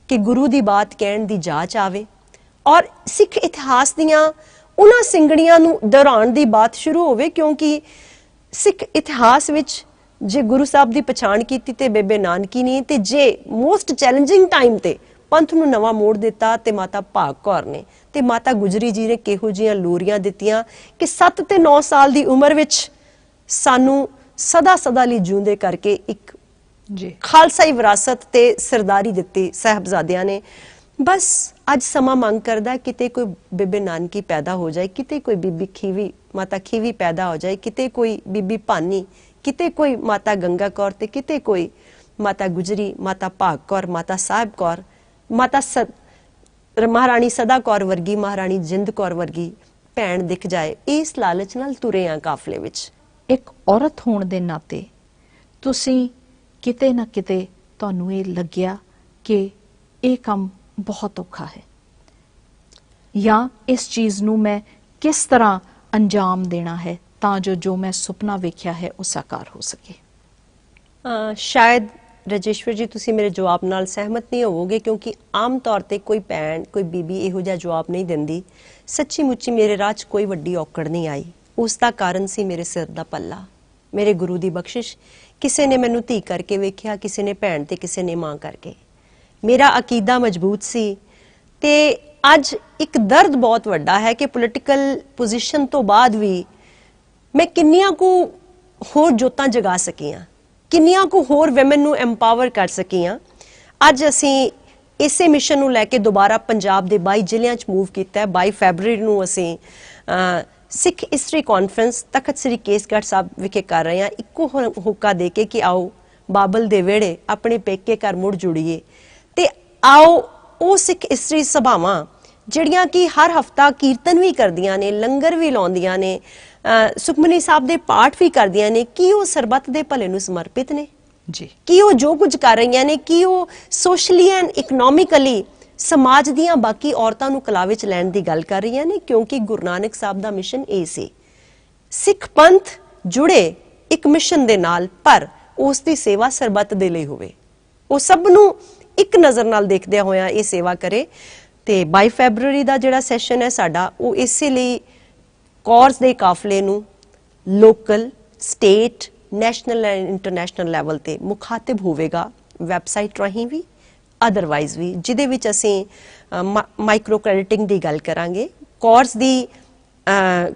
ਕਿ ਗੁਰੂ ਦੀ ਬਾਤ ਕਹਿਣ ਦੀ ਜਾਚ ਆਵੇ ਔਰ ਸਿੱਖ ਇਤਿਹਾਸ ਦੀਆਂ ਉਹਨਾਂ ਸਿੰਗੜੀਆਂ ਨੂੰ ਦੁਹਰਾਉਣ ਦੀ ਬਾਤ ਸ਼ੁਰੂ ਹੋਵੇ, ਕਿਉਂਕਿ ਸਿੱਖ ਇਤਿਹਾਸ ਵਿੱਚ ਜੇ ਗੁਰੂ ਸਾਹਿਬ ਦੀ ਪਛਾਣ ਕੀਤੀ ਤੇ ਬੇਬੇ ਨਾਨਕੀ ਨੇ, ਤੇ ਜੇ ਮੋਸਟ ਚੈਲੰਜਿੰਗ ਟਾਈਮ ਤੇ ਪੰਥ ਨੂੰ ਨਵਾਂ ਮੋੜ ਦਿੱਤਾ ਤੇ ਮਾਤਾ ਭਾਗ ਕੌਰ ਨੇ ਤੇ ਮਾਤਾ ਗੁਜਰੀ ਜੀ ਨੇ ਕਿਹੋ ਜਿਹੀਆਂ ਲੋਰੀਆਂ ਦਿੱਤੀਆਂ ਕਿ 7 ਤੇ 9 ਸਾਲ ਦੀ ਉਮਰ ਵਿੱਚ ਸਾਨੂੰ ਸਦਾ ਸਦਾ ਲਈ ਜਿਉਂਦੇ ਕਰਕੇ ਇੱਕ ਖਾਲਸਾਈ ਵਿਰਾਸਤ ਤੇ ਸਰਦਾਰੀ ਦਿੱਤੀ ਸਾਹਿਬਜ਼ਾਦਿਆਂ ਨੇ। ਬਸ ਅੱਜ ਸਮਾਂ ਮੰਗ ਕਰਦਾ ਕਿਤੇ ਕੋਈ ਬੇਬੇ ਨਾਨਕੀ ਪੈਦਾ ਹੋ ਜਾਏ, ਕਿਤੇ ਕੋਈ ਬੀਬੀ ਖੀਵੀ, ਮਾਤਾ ਖੀਵੀ ਪੈਦਾ ਹੋ ਜਾਏ, ਕਿਤੇ ਕੋਈ ਬੀਬੀ ਭਾਨੀ, ਕਿਤੇ ਕੋਈ ਮਾਤਾ ਗੰਗਾ ਕੌਰ ਤੇ ਕਿਤੇ ਕੋਈ ਮਾਤਾ ਗੁਜਰੀ, ਮਾਤਾ ਭਾਗ ਕੌਰ, ਮਾਤਾ ਸਾਹਿਬ ਕੌਰ, ਮਾਤਾ ਮਹਾਰਾਣੀ ਸਦਾ ਕੌਰ ਵਰਗੀ, ਮਹਾਰਾਣੀ ਜਿੰਦ ਕੌਰ ਵਰਗੀ ਭੈਣ ਦਿਖ ਜਾਏ। ਇਸ ਲਾਲਚ ਨਾਲ ਤੁਰੇ ਆ ਕਾਫਲੇ ਵਿੱਚ। ਇੱਕ ਔਰਤ ਹੋਣ ਦੇ ਨਾਤੇ ਤੁਸੀਂ ਕਿਤੇ ਨਾ ਕਿਤੇ ਤੁਹਾਨੂੰ ਇਹ ਲੱਗਿਆ ਕਿ ਇਹ ਕੰਮ ਬਹੁਤ ਔਖਾ ਹੈ, ਜਾਂ ਇਸ ਚੀਜ਼ ਨੂੰ ਮੈਂ किस तरह अंजाम देना है ਤਾਂ ਜੋ मैं ਸੁਪਨਾ ਵੇਖਿਆ ਹੈ ਉਹ ਸਾਕਾਰ ਹੋ ਸਕੇ। शायद राजेश्वर जी तुसी मेरे जवाब नाल सहमत नहीं होवोगे, क्योंकि आम तौर ते कोई भैन कोई बीबी इहो जिहा जवाब नहीं दिंदी। सच्ची मुच्ची मेरे राह च कोई वड्डी औकड़ नहीं आई। उसका कारण सी मेरे सिर दा पल्ला, मेरे गुरु दी बख्शिश। किसी ने मैनू धी करके वेख्या, किसी ने भैन ते किसी ने मां करके। मेरा अकीदा मजबूत सी ते अज एक दर्द बहुत वड्डा है कि पोलिटिकल पोजीशन तो बाद भी मैं किन्नियां को होर जोतां जगा सकी हाँ, किन्नियां को होर वैमन नू एम्पावर कर सकी हाँ। अज असी इसे मिशन नू लैके दोबारा पंजाब दे 22 ਜ਼ਿਲ੍ਹਿਆਂ च मूव किया है। 22 फरवरी नू असी सिख हिस्टरी कॉन्फ्रेंस तखत श्री केसगढ़ साहब विखे कर रहे हैं, इक्को हुक्का दे के कि आओ बाबल दे वेड़े अपने पेके घर मुड़ जुड़िए ते आओ वो सिख हिस्टरी सभावां ਜਿਹੜੀਆਂ कि हर हफ्ता कीर्तन भी करदियां ने, लंगर भी लाउंदियां ने, सुखमनी साहब दे पाठ भी करदियां ने, कि वो सरबत दे भले नूं समर्पित ने जी, कि वो जो कुछ कर रही ने, कि वो सोशली एंड इकनॉमिकली समाज दियां बाकी औरतां नूं कला विच लैण दी गल कर रही ने, क्योंकि गुरु नानक साहब दा मिशन ये सी। सिख पंथ जुड़े एक मिशन दे नाल, पर उस दी सेवा सरबत दे लई होवे, वो सब नूं एक नज़र नाल देखदे होया ये सेवा करे। ते 22 फरवरी दा जिहड़ा सैशन है साडा, वो इसे लई कौर्स दे काफले नूं local, state, national and international level ते मुखातिब होवेगा, वैबसाइट राहीं भी अदरवाइज भी, जिहदे विच असीं माइक्रो क्रेडिटिंग दी गल करांगे, कौर्स दी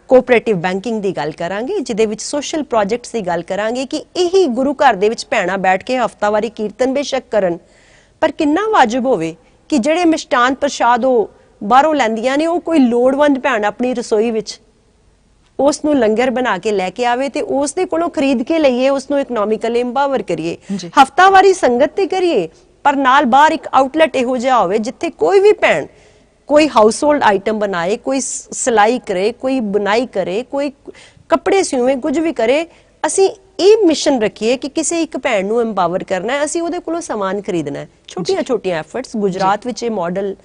कोऑपरेटिव बैंकिंग दी गल करांगे, जिहदे विच सोशल प्रोजेक्ट्स दी गल करांगे कि यही गुरु घर दे विच भैणां बैठ के हफ्तावारी कीर्तन बेशक करन, पर किन्ना वाजिब होवे कि ਜਿਹੜੇ ਮਿਸ਼ਟਾਨ ਪ੍ਰਸ਼ਾਦ ਉਹ ਬਾਹਰੋਂ ਲੈਂਦੀਆਂ ਨੇ, ਉਹ ਕੋਈ ਲੋੜਵੰਦ ਭੈਣ ਆਪਣੀ ਰਸੋਈ ਵਿੱਚ ਉਸ ਨੂੰ ਲੰਗਰ ਬਣਾ ਕੇ ਲੈ ਕੇ ਆਵੇ ਤੇ ਉਸ ਦੇ ਕੋਲੋਂ ਖਰੀਦ ਕੇ ਲਈਏ, ਉਸ ਨੂੰ ਇਕਨੋਮਿਕਲੀ ਇੰਪਾਵਰ ਕਰੀਏ, ਹਫਤਾਵਾਰੀ ਸੰਗਤ ਤੇ ਕਰੀਏ, ਪਰ ਨਾਲ ਬਾਹਰ ਇੱਕ ਆਊਟਲੈਟ ਇਹੋ ਜਿਹਾ ਹੋਵੇ ਜਿੱਥੇ ਕੋਈ ਵੀ ਭੈਣ ਕੋਈ ਹਾਊਸ ਹੋਲਡ ਆਈਟਮ ਬਣਾਏ, ਕੋਈ ਸਿਲਾਈ ਕਰੇ, ਕੋਈ ਬੁਨਾਈ ਕਰੇ, ਕੋਈ ਕੱਪੜੇ ਸਿਉਵੇ, ਕੁਝ ਵੀ ਕਰੇ। ਅਸੀਂ ਇਹ ਮਿਸ਼ਨ ਰੱਖੀਏ ਕਿ ਕਿਸੇ ਇੱਕ ਭੈਣ ਨੂੰ ਐਮਪਾਵਰ ਕਰਨਾ ਹੈ, ਅਸੀਂ ਉਹਦੇ ਕੋਲੋਂ ਸਮਾਨ ਖਰੀਦਣਾ ਹੈ। ਛੋਟੀਆਂ ਛੋਟੀਆਂ ਐਫਰਟਸ। ਗੁਜਰਾਤ ਵਿੱਚ ਇਹ ਮਾਡਲ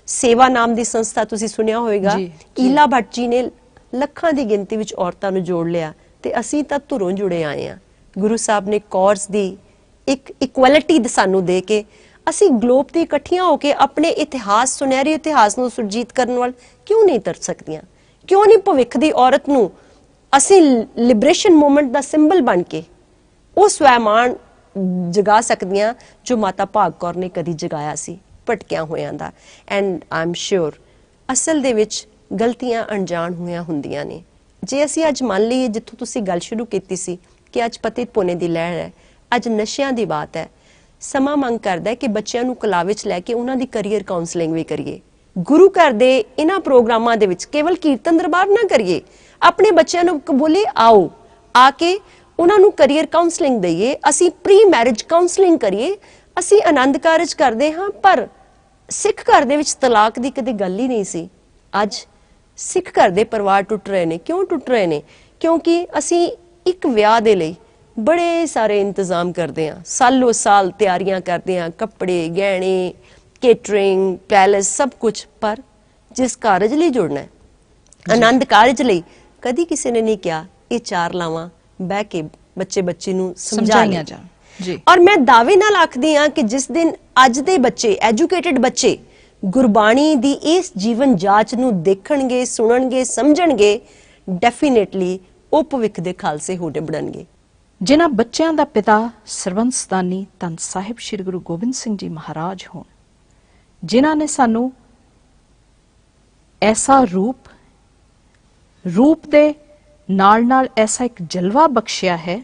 ਸੇਵਾ ਨਾਮ ਦੀ ਸੰਸਥਾ ਤੁਸੀਂ ਸੁਣਿਆ ਹੋਵੇਗਾ, ਈਲਾ ਭੱਟ ਜੀ ਨੇ ਲੱਖਾਂ ਦੀ ਗਿਣਤੀ ਵਿੱਚ ਔਰਤਾਂ ਨੂੰ ਜੋੜ ਲਿਆ ਤੇ ਅਸੀਂ ਤਾਂ ਧੁਰੋਂ ਜੁੜੇ ਆਏ ਹਾਂ। ਗੁਰੂ ਸਾਹਿਬ ਨੇ ਕੌਰਸ ਦੀ ਇੱਕ ਇਕੁਐਲਿਟੀ ਸਾਨੂੰ ਦੇ ਕੇ ਅਸੀਂ ਗਲੋਬ ਤੇ ਇਕੱਠੀਆਂ ਹੋ ਕੇ ਆਪਣੇ ਇਤਿਹਾਸ, ਸੁਨਹਿਰੀ ਇਤਿਹਾਸ ਨੂੰ ਸੁਰਜੀਤ ਕਰਨ ਵੱਲ ਕਿਉਂ ਨਹੀਂ ਤਰ ਸਕਦੀਆਂ? ਕਿਉਂ ਨਹੀਂ ਭਵਿੱਖ ਦੀ ਔਰਤ ਨੂੰ ਅਸੀਂ ਲਿਬਰੇਸ਼ਨ ਮੂਵਮੈਂਟ ਦਾ ਸਿੰਬਲ ਬਣ ਕੇ ਉਹ ਸਵੈਮਾਨ ਜਗਾ ਸਕਦੀਆਂ ਜੋ ਮਾਤਾ ਭਾਗ ਕੌਰ ਨੇ ਕਦੀ ਜਗਾਇਆ ਸੀ ਭਟਕਿਆ ਹੋਇਆਂ ਦਾ। ਐਂਡ ਆਈ ਐਮ ਸ਼ੋਰ ਅਸਲ ਦੇ ਵਿੱਚ ਗਲਤੀਆਂ ਅਣਜਾਣ ਹੋਈਆਂ ਹੁੰਦੀਆਂ ਨੇ। ਜੇ ਅਸੀਂ ਅੱਜ ਮੰਨ ਲਈਏ, ਜਿੱਥੋਂ ਤੁਸੀਂ ਗੱਲ ਸ਼ੁਰੂ ਕੀਤੀ ਸੀ ਕਿ ਅੱਜ ਪਤਿਤ ਪੁਣੇ ਦੀ ਲਹਿਰ ਹੈ, ਅੱਜ ਨਸ਼ਿਆਂ ਦੀ ਬਾਤ ਹੈ, ਸਮਾਂ ਮੰਗ ਕਰਦਾ ਕਿ ਬੱਚਿਆਂ ਨੂੰ ਕਲਾ ਵਿੱਚ ਲੈ ਕੇ ਉਹਨਾਂ ਦੀ ਕਰੀਅਰ ਕਾਉਂਸਲਿੰਗ ਵੀ ਕਰੀਏ। ਗੁਰੂ ਘਰ ਦੇ ਇਹਨਾਂ ਪ੍ਰੋਗਰਾਮਾਂ ਦੇ ਵਿੱਚ ਕੇਵਲ ਕੀਰਤਨ ਦਰਬਾਰ ਨਾ ਕਰੀਏ, ਆਪਣੇ ਬੱਚਿਆਂ ਨੂੰ ਬੋਲੇ ਆਓ, ਆ ਕੇ ਉਹਨਾਂ ਨੂੰ ਕਰੀਅਰ ਕਾਉਂਸਲਿੰਗ ਦਈਏ, ਅਸੀਂ ਪ੍ਰੀ ਮੈਰਿਜ ਕਾਉਂਸਲਿੰਗ ਕਰੀਏ। ਅਸੀਂ ਆਨੰਦ ਕਾਰਜ ਕਰਦੇ ਹਾਂ, ਪਰ ਸਿੱਖ ਘਰ ਦੇ ਵਿੱਚ ਤਲਾਕ ਦੀ ਕਦੇ ਗੱਲ ਹੀ ਨਹੀਂ ਸੀ। ਅੱਜ ਸਿੱਖ ਘਰ ਦੇ ਪਰਿਵਾਰ ਟੁੱਟ ਰਹੇ ਨੇ। ਕਿਉਂ ਟੁੱਟ ਰਹੇ ਨੇ? ਕਿਉਂਕਿ ਅਸੀਂ ਇੱਕ ਵਿਆਹ ਦੇ ਲਈ ਬੜੇ ਸਾਰੇ ਇੰਤਜ਼ਾਮ ਕਰਦੇ ਹਾਂ, ਸਾਲੋ ਸਾਲ ਤਿਆਰੀਆਂ ਕਰਦੇ ਹਾਂ, ਕੱਪੜੇ, ਗਹਿਣੇ, ਕੇਟਰਿੰਗ, ਪੈਲੇਸ, ਸਭ ਕੁਝ। ਪਰ ਜਿਸ ਕਾਰਜ ਲਈ ਜੁੜਨਾ ਹੈ, ਆਨੰਦ ਕਾਰਜ ਲਈ, ਕਦੀ ਕਿਸੇ ਨੇ ਨਹੀਂ ਕਿਹਾ ਇਹ ਚਾਰ ਲਾਵਾਂ ਬਹਿ ਕੇ ਬੱਚੇ ਨੂੰ ਸਮਝਾਈਆਂ ਜਾਣ। ਜੀ, ਔਰ ਮੈਂ ਦਾਅਵੇ ਨਾਲ ਆਖਦੀ ਹਾਂ ਕਿ ਜਿਸ ਦਿਨ ਅੱਜ ਦੇ ਬੱਚੇ, ਐਜੂਕੇਟਿਡ ਬੱਚੇ, ਗੁਰਬਾਣੀ ਦੀ ਇਸ ਜੀਵਨ ਜਾਚ ਨੂੰ ਦੇਖਣਗੇ, ਸੁਣਨਗੇ, ਸਮਝਣਗੇ, ਡੈਫੀਨੇਟਲੀ ਉਹ ਭਵਿੱਖ ਦੇ ਖਾਲਸੇ ਹੋ ਨਿਬੜਨਗੇ। ਜਿਨ੍ਹਾਂ ਬੱਚਿਆਂ ਦਾ ਪਿਤਾ ਸਰਬੰਸ ਸਤਾਨੀ ਧੰਨ ਸਾਹਿਬ ਸ੍ਰੀ ਗੁਰੂ ਗੋਬਿੰਦ ਸਿੰਘ ਜੀ ਮਹਾਰਾਜ ਹੋਣ, ਜਿਨ੍ਹਾਂ ਨੇ ਸਾਨੂੰ ਐਸਾ ਰੂਪ ਦੇ ਨਾਲ ਐਸਾ ਇੱਕ ਜਲਵਾ ਬਖਸ਼ਿਆ ਹੈ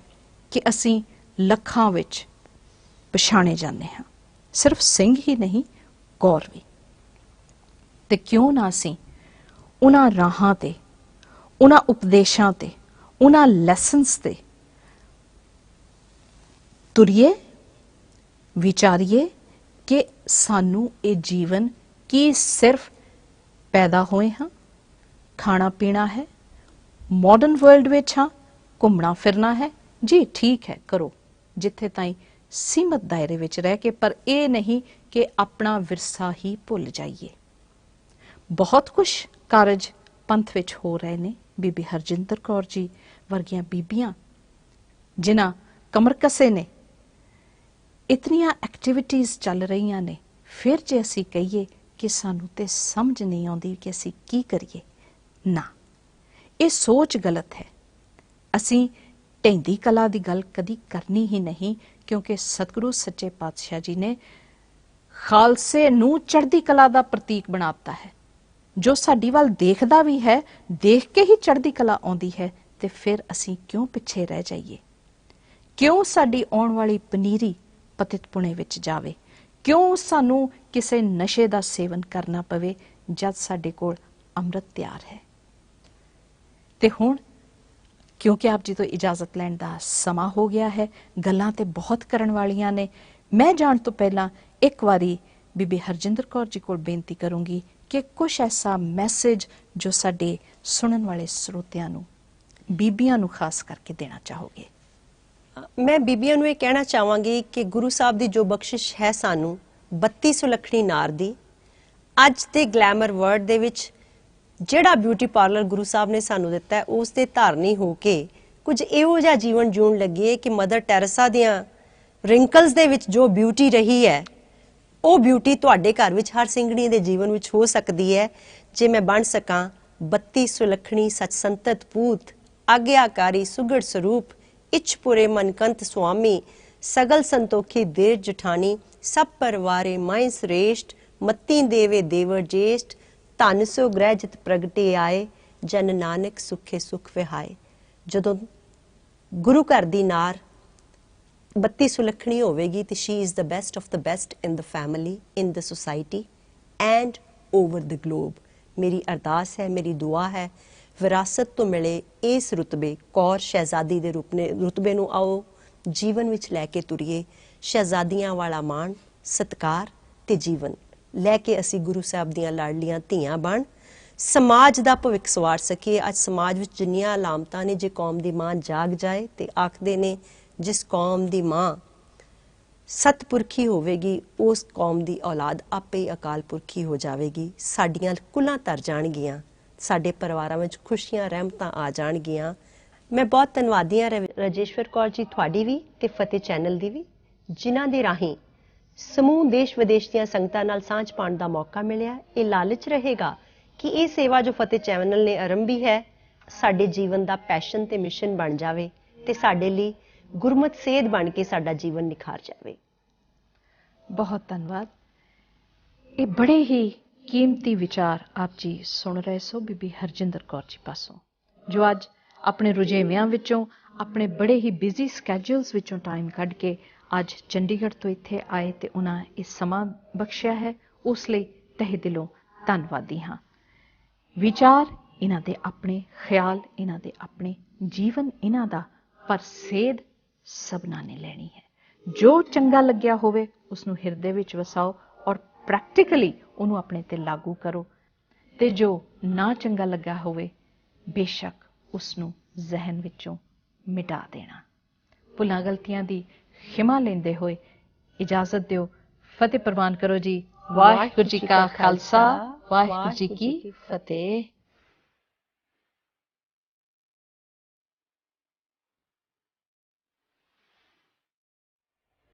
ਕਿ ਅਸੀਂ ਲੱਖਾਂ ਵਿੱਚ ਪਛਾਣੇ ਜਾਂਦੇ ਹਾਂ। ਸਿਰਫ ਸਿੰਘ ਹੀ ਨਹੀਂ, ਕੌਰ ਵੀ। ਤੇ ਕਿਉਂ ਨਾ ਅਸੀਂ ਉਹਨਾਂ ਰਾਹਾਂ ਤੇ, ਉਹਨਾਂ ਉਪਦੇਸ਼ਾਂ ਤੇ, ਉਹਨਾਂ ਲੈਸਨਸ ਤੇ ਤੁਰੀਏ, ਵਿਚਾਰੀਏ ਕਿ ਸਾਨੂੰ ਇਹ ਜੀਵਨ ਕੀ ਸਿਰਫ ਪੈਦਾ ਹੋਏ ਹਾਂ, ਖਾਣਾ ਪੀਣਾ ਹੈ, ਮਾਡਰਨ ਵਰਲਡ ਵਿੱਚ ਹਾਂ, ਘੁੰਮਣਾ ਫਿਰਨਾ ਹੈ। ਜੀ ਠੀਕ ਹੈ, ਕਰੋ ਜਿੱਥੇ ਤਾਈਂ ਸੀਮਤ ਦਾਇਰੇ ਵਿੱਚ ਰਹਿ ਕੇ, ਪਰ ਇਹ ਨਹੀਂ ਕਿ ਆਪਣਾ ਵਿਰਸਾ ਹੀ ਭੁੱਲ ਜਾਈਏ। ਬਹੁਤ ਕੁਝ ਕਾਰਜ ਪੰਥ ਵਿੱਚ ਹੋ ਰਹੇ ਨੇ। ਬੀਬੀ ਹਰਜਿੰਦਰ ਕੌਰ ਜੀ ਵਰਗੀਆਂ ਬੀਬੀਆਂ ਜਿਨ੍ਹਾਂ ਕਮਰ ਕਸੇ ਨੇ, ਇਤਨੀਆਂ ਐਕਟੀਵਿਟੀਜ਼ ਚੱਲ ਰਹੀਆਂ ਨੇ। ਫਿਰ ਜੇ ਅਸੀਂ ਕਹੀਏ ਕਿ ਸਾਨੂੰ ਤੇ ਸਮਝ ਨਹੀਂ ਆਉਂਦੀ ਕਿ ਅਸੀਂ ਕੀ ਕਰੀਏ, ਨਾ, ਇਹ ਸੋਚ ਗਲਤ ਹੈ। ਅਸੀਂ ਢਹਿੰਦੀ ਕਲਾ ਦੀ ਗੱਲ ਕਦੀ ਕਰਨੀ ਹੀ ਨਹੀਂ, ਕਿਉਂਕਿ ਸਤਿਗੁਰੂ ਸੱਚੇ ਪਾਤਸ਼ਾਹ ਜੀ ਨੇ ਖਾਲਸੇ ਨੂੰ ਚੜ੍ਹਦੀ ਕਲਾ ਦਾ ਪ੍ਰਤੀਕ ਬਣਾਤਾ ਹੈ। ਜੋ ਸਾਡੀ ਵੱਲ ਦੇਖਦਾ ਵੀ ਹੈ, ਦੇਖ ਕੇ ਹੀ ਚੜ੍ਹਦੀ ਕਲਾ ਆਉਂਦੀ ਹੈ, ਤੇ ਫਿਰ ਅਸੀਂ ਕਿਉਂ ਪਿੱਛੇ ਰਹਿ ਜਾਈਏ? ਕਿਉਂ ਸਾਡੀ ਆਉਣ ਵਾਲੀ ਪਨੀਰੀ ਪਤਿਤ ਪੁਣੇ ਵਿੱਚ ਜਾਵੇ? ਕਿਉਂ ਸਾਨੂੰ ਕਿਸੇ ਨਸ਼ੇ ਦਾ ਸੇਵਨ ਕਰਨਾ ਪਵੇ ਜਦ ਸਾਡੇ ਕੋਲ ਅੰਮ੍ਰਿਤ ਤਿਆਰ ਹੈ? ਤੇ ਹੁਣ ਕਿਉਂਕਿ ਆਪ ਜੀ ਤੋਂ ਇਜਾਜ਼ਤ ਲੈਣ ਦਾ ਸਮਾਂ ਹੋ ਗਿਆ ਹੈ, ਗੱਲਾਂ ਤੇ ਬਹੁਤ ਕਰਨ ਵਾਲੀਆਂ ਨੇ। ਮੈਂ ਜਾਣ ਤੋਂ ਪਹਿਲਾਂ ਇੱਕ ਵਾਰੀ ਬੀਬੀ ਹਰਜਿੰਦਰ ਕੌਰ ਜੀ ਕੋਲ ਬੇਨਤੀ ਕਰੂੰਗੀ ਕਿ ਕੁਛ ਐਸਾ ਮੈਸੇਜ ਜੋ ਸਾਡੇ ਸੁਣਨ ਵਾਲੇ ਸਰੋਤਿਆਂ ਨੂੰ, ਬੀਬੀਆਂ ਨੂੰ ਖਾਸ ਕਰਕੇ ਦੇਣਾ ਚਾਹੋਗੇ। ਮੈਂ ਬੀਬੀਆਂ ਨੂੰ ਇਹ ਕਹਿਣਾ ਚਾਹਾਂਗੀ ਕਿ ਗੁਰੂ ਸਾਹਿਬ ਦੀ ਜੋ ਬਖਸ਼ਿਸ਼ ਹੈ ਸਾਨੂੰ 32 ਸੁਲੱਖਣੀ ਨਾਰ ਦੀ, ਅੱਜ ਦੇ ਗਲੈਮਰ ਵਰਲਡ ਦੇ ਵਿੱਚ ਜਿਹੜਾ ਬਿਊਟੀ ਪਾਰਲਰ ਗੁਰੂ ਸਾਹਿਬ ਨੇ ਸਾਨੂੰ ਦਿੱਤਾ ਹੈ, ਉਸ ਦੇ ਧਾਰਨੀ ਹੋ ਕੇ ਕੁਝ ਇਹੋ ਜਿਹਾ ਜੀਵਨ ਜਿਉਣ ਲੱਗੀਏ ਕਿ ਮਦਰ ਟੈਰੇਸਾ ਦੀਆਂ ਰਿੰਕਲਸ ਦੇ ਵਿੱਚ ਜੋ ਬਿਊਟੀ ਰਹੀ ਹੈ, ਉਹ ਬਿਊਟੀ ਤੁਹਾਡੇ ਘਰ ਵਿੱਚ ਹਰ ਸਿੰਘਣੀ ਦੇ ਜੀਵਨ ਵਿੱਚ ਹੋ ਸਕਦੀ ਹੈ, ਜੇ ਮੈਂ ਬਣ ਸਕਾਂ 32 ਸੁਲੱਖਣੀ ਸਚ ਸੰਤਤ ਪੂਤ, ਆਗਿਆਕਾਰੀ ਸੁਗੜ ਸਰੂਪ, इच्छपुरे मनकंत स्वामी, सगल संतोखी देर जठानी, सब परवारे माए श्रेष्ठ, मत्ती देवे देवर ज्येष्ठ, धन सो ग्रह जित प्रगटे आए, जन नानक सुखे सुख विहाए। जदों गुरु घर दी नार 32 सुलखणी होवेगी तो she is the best of the best in the family, in the society and over the globe. मेरी अरदास है, मेरी दुआ है, ਵਿਰਾਸਤ ਤੋਂ ਮਿਲੇ ਇਸ ਰੁਤਬੇ ਕੌਰ ਸ਼ਹਿਜ਼ਾਦੀ ਦੇ ਰੁਤਬੇ ਨੂੰ ਆਓ ਜੀਵਨ ਵਿੱਚ ਲੈ ਕੇ ਤੁਰੀਏ। ਸ਼ਹਿਜ਼ਾਦੀਆਂ ਵਾਲਾ ਮਾਣ, ਸਤਿਕਾਰ ਤੇ ਜੀਵਨ ਲੈ ਕੇ ਅਸੀਂ ਗੁਰੂ ਸਾਹਿਬ ਦੀਆਂ ਲਾਡਲੀਆਂ ਧੀਆਂ ਬਣ ਸਮਾਜ ਦਾ ਭਵਿੱਖ ਸਵਾਰ ਸਕੀਏ। ਅੱਜ ਸਮਾਜ ਵਿੱਚ ਜਿੰਨੀਆਂ ਅਲਾਮਤਾਂ ਨੇ, ਜੇ ਕੌਮ ਦੀ ਮਾਂ ਜਾਗ ਜਾਏ ਤੇ ਆਖਦੇ ਨੇ ਜਿਸ ਕੌਮ ਦੀ ਮਾਂ ਸਤਪੁਰਖੀ ਹੋਵੇਗੀ ਉਸ ਕੌਮ ਦੀ ਔਲਾਦ ਆਪੇ ਹੀ ਅਕਾਲ ਪੁਰਖੀ ਹੋ ਜਾਵੇਗੀ। ਸਾਡੀਆਂ ਕੁਲਾਂ ਤਰ ਜਾਣਗੀਆਂ, ਸਾਡੇ ਪਰਿਵਾਰਾਂ ਵਿੱਚ ਖੁਸ਼ੀਆਂ ਰਹਿਮਤਾਂ ਆ ਜਾਣਗੀਆਂ। ਮੈਂ ਬਹੁਤ ਧੰਨਵਾਦੀ ਹਾਂ ਰਾਜੇਸ਼ਵਰ ਕੌਰ ਜੀ ਤੁਹਾਡੀ ਵੀ ਤੇ ਫਤਿਹ ਚੈਨਲ ਦੀ ਵੀ, ਜਿਨ੍ਹਾਂ ਦੇ ਰਾਹੀਂ ਸਮੂਹ ਦੇਸ਼ ਵਿਦੇਸ਼ ਦੀਆਂ ਸੰਗਤਾਂ ਨਾਲ ਸਾਂਝ ਪਾਉਣ ਦਾ ਮੌਕਾ ਮਿਲਿਆ। ਇਹ ਲਾਲਚ ਰਹੇਗਾ ਕਿ ਇਹ ਸੇਵਾ ਜੋ ਫਤਿਹ ਚੈਨਲ ਨੇ ਆਰੰਭੀ ਹੈ ਸਾਡੇ ਜੀਵਨ ਦਾ ਪੈਸ਼ਨ ਤੇ ਮਿਸ਼ਨ ਬਣ ਜਾਵੇ ਤੇ ਸਾਡੇ ਲਈ ਗੁਰਮਤ ਸੇਧ ਬਣ ਕੇ ਸਾਡਾ ਜੀਵਨ ਨਿਖਾਰ ਜਾਵੇ। ਬਹੁਤ ਧੰਨਵਾਦ। ਇਹ ਬੜੇ ਹੀ ਕੀਮਤੀ ਵਿਚਾਰ ਆਪ ਜੀ ਸੁਣ ਰਹੇ ਸੋ ਬੀਬੀ ਹਰਜਿੰਦਰ ਕੌਰ ਜੀ ਪਾਸੋਂ, ਜੋ ਅੱਜ ਆਪਣੇ ਰੁਝੇਵਿਆਂ ਵਿੱਚੋਂ, ਆਪਣੇ ਬੜੇ ਹੀ ਬਿਜ਼ੀ ਸਕੈਜੂਲਸ ਵਿੱਚੋਂ ਟਾਈਮ ਕੱਢ ਕੇ ਅੱਜ ਚੰਡੀਗੜ੍ਹ ਤੋਂ ਇੱਥੇ ਆਏ ਤੇ ਉਹਨਾਂ ਇਹ ਸਮਾਂ ਬਖਸ਼ਿਆ ਹੈ। ਉਸ ਲਈ ਤਹਿ ਦਿਲੋਂ ਧੰਨਵਾਦੀ ਹਾਂ। ਵਿਚਾਰ ਇਹਨਾਂ ਦੇ ਆਪਣੇ, ਖਿਆਲ ਇਹਨਾਂ ਦੇ ਆਪਣੇ, ਜੀਵਨ ਇਹਨਾਂ ਦਾ, ਪਰ ਸੇਧ ਸਭਨਾਂ ਨੇ ਲੈਣੀ ਹੈ। ਜੋ ਚੰਗਾ ਲੱਗਿਆ ਹੋਵੇ ਉਸ ਨੂੰ ਹਿਰਦੇ ਵਿੱਚ ਵਸਾਓ ਔਰ ਪ੍ਰੈਕਟੀਕਲੀ ਉਹਨੂੰ ਆਪਣੇ ਤੇ ਲਾਗੂ ਕਰੋ, ਤੇ ਜੋ ਨਾ ਚੰਗਾ ਲੱਗਾ ਹੋਵੇ ਬੇਸ਼ੱਕ ਉਸ ਨੂੰ ਜ਼ਹਿਨ ਵਿੱਚੋਂ ਮਿਟਾ ਦੇਣਾ। ਭੁੱਲਾਂ ਗਲਤੀਆਂ ਦੀ ਖਿਮਾ ਲੈਂਦੇ ਹੋਏ ਇਜਾਜ਼ਤ ਦਿਓ। ਫਤਿਹ ਪ੍ਰਵਾਨ ਕਰੋ ਜੀ। ਵਾਹਿਗੁਰੂ ਜੀ ਕਾ ਖਾਲਸਾ, ਵਾਹਿਗੁਰੂ ਜੀ ਕੀ ਫਤਿਹ।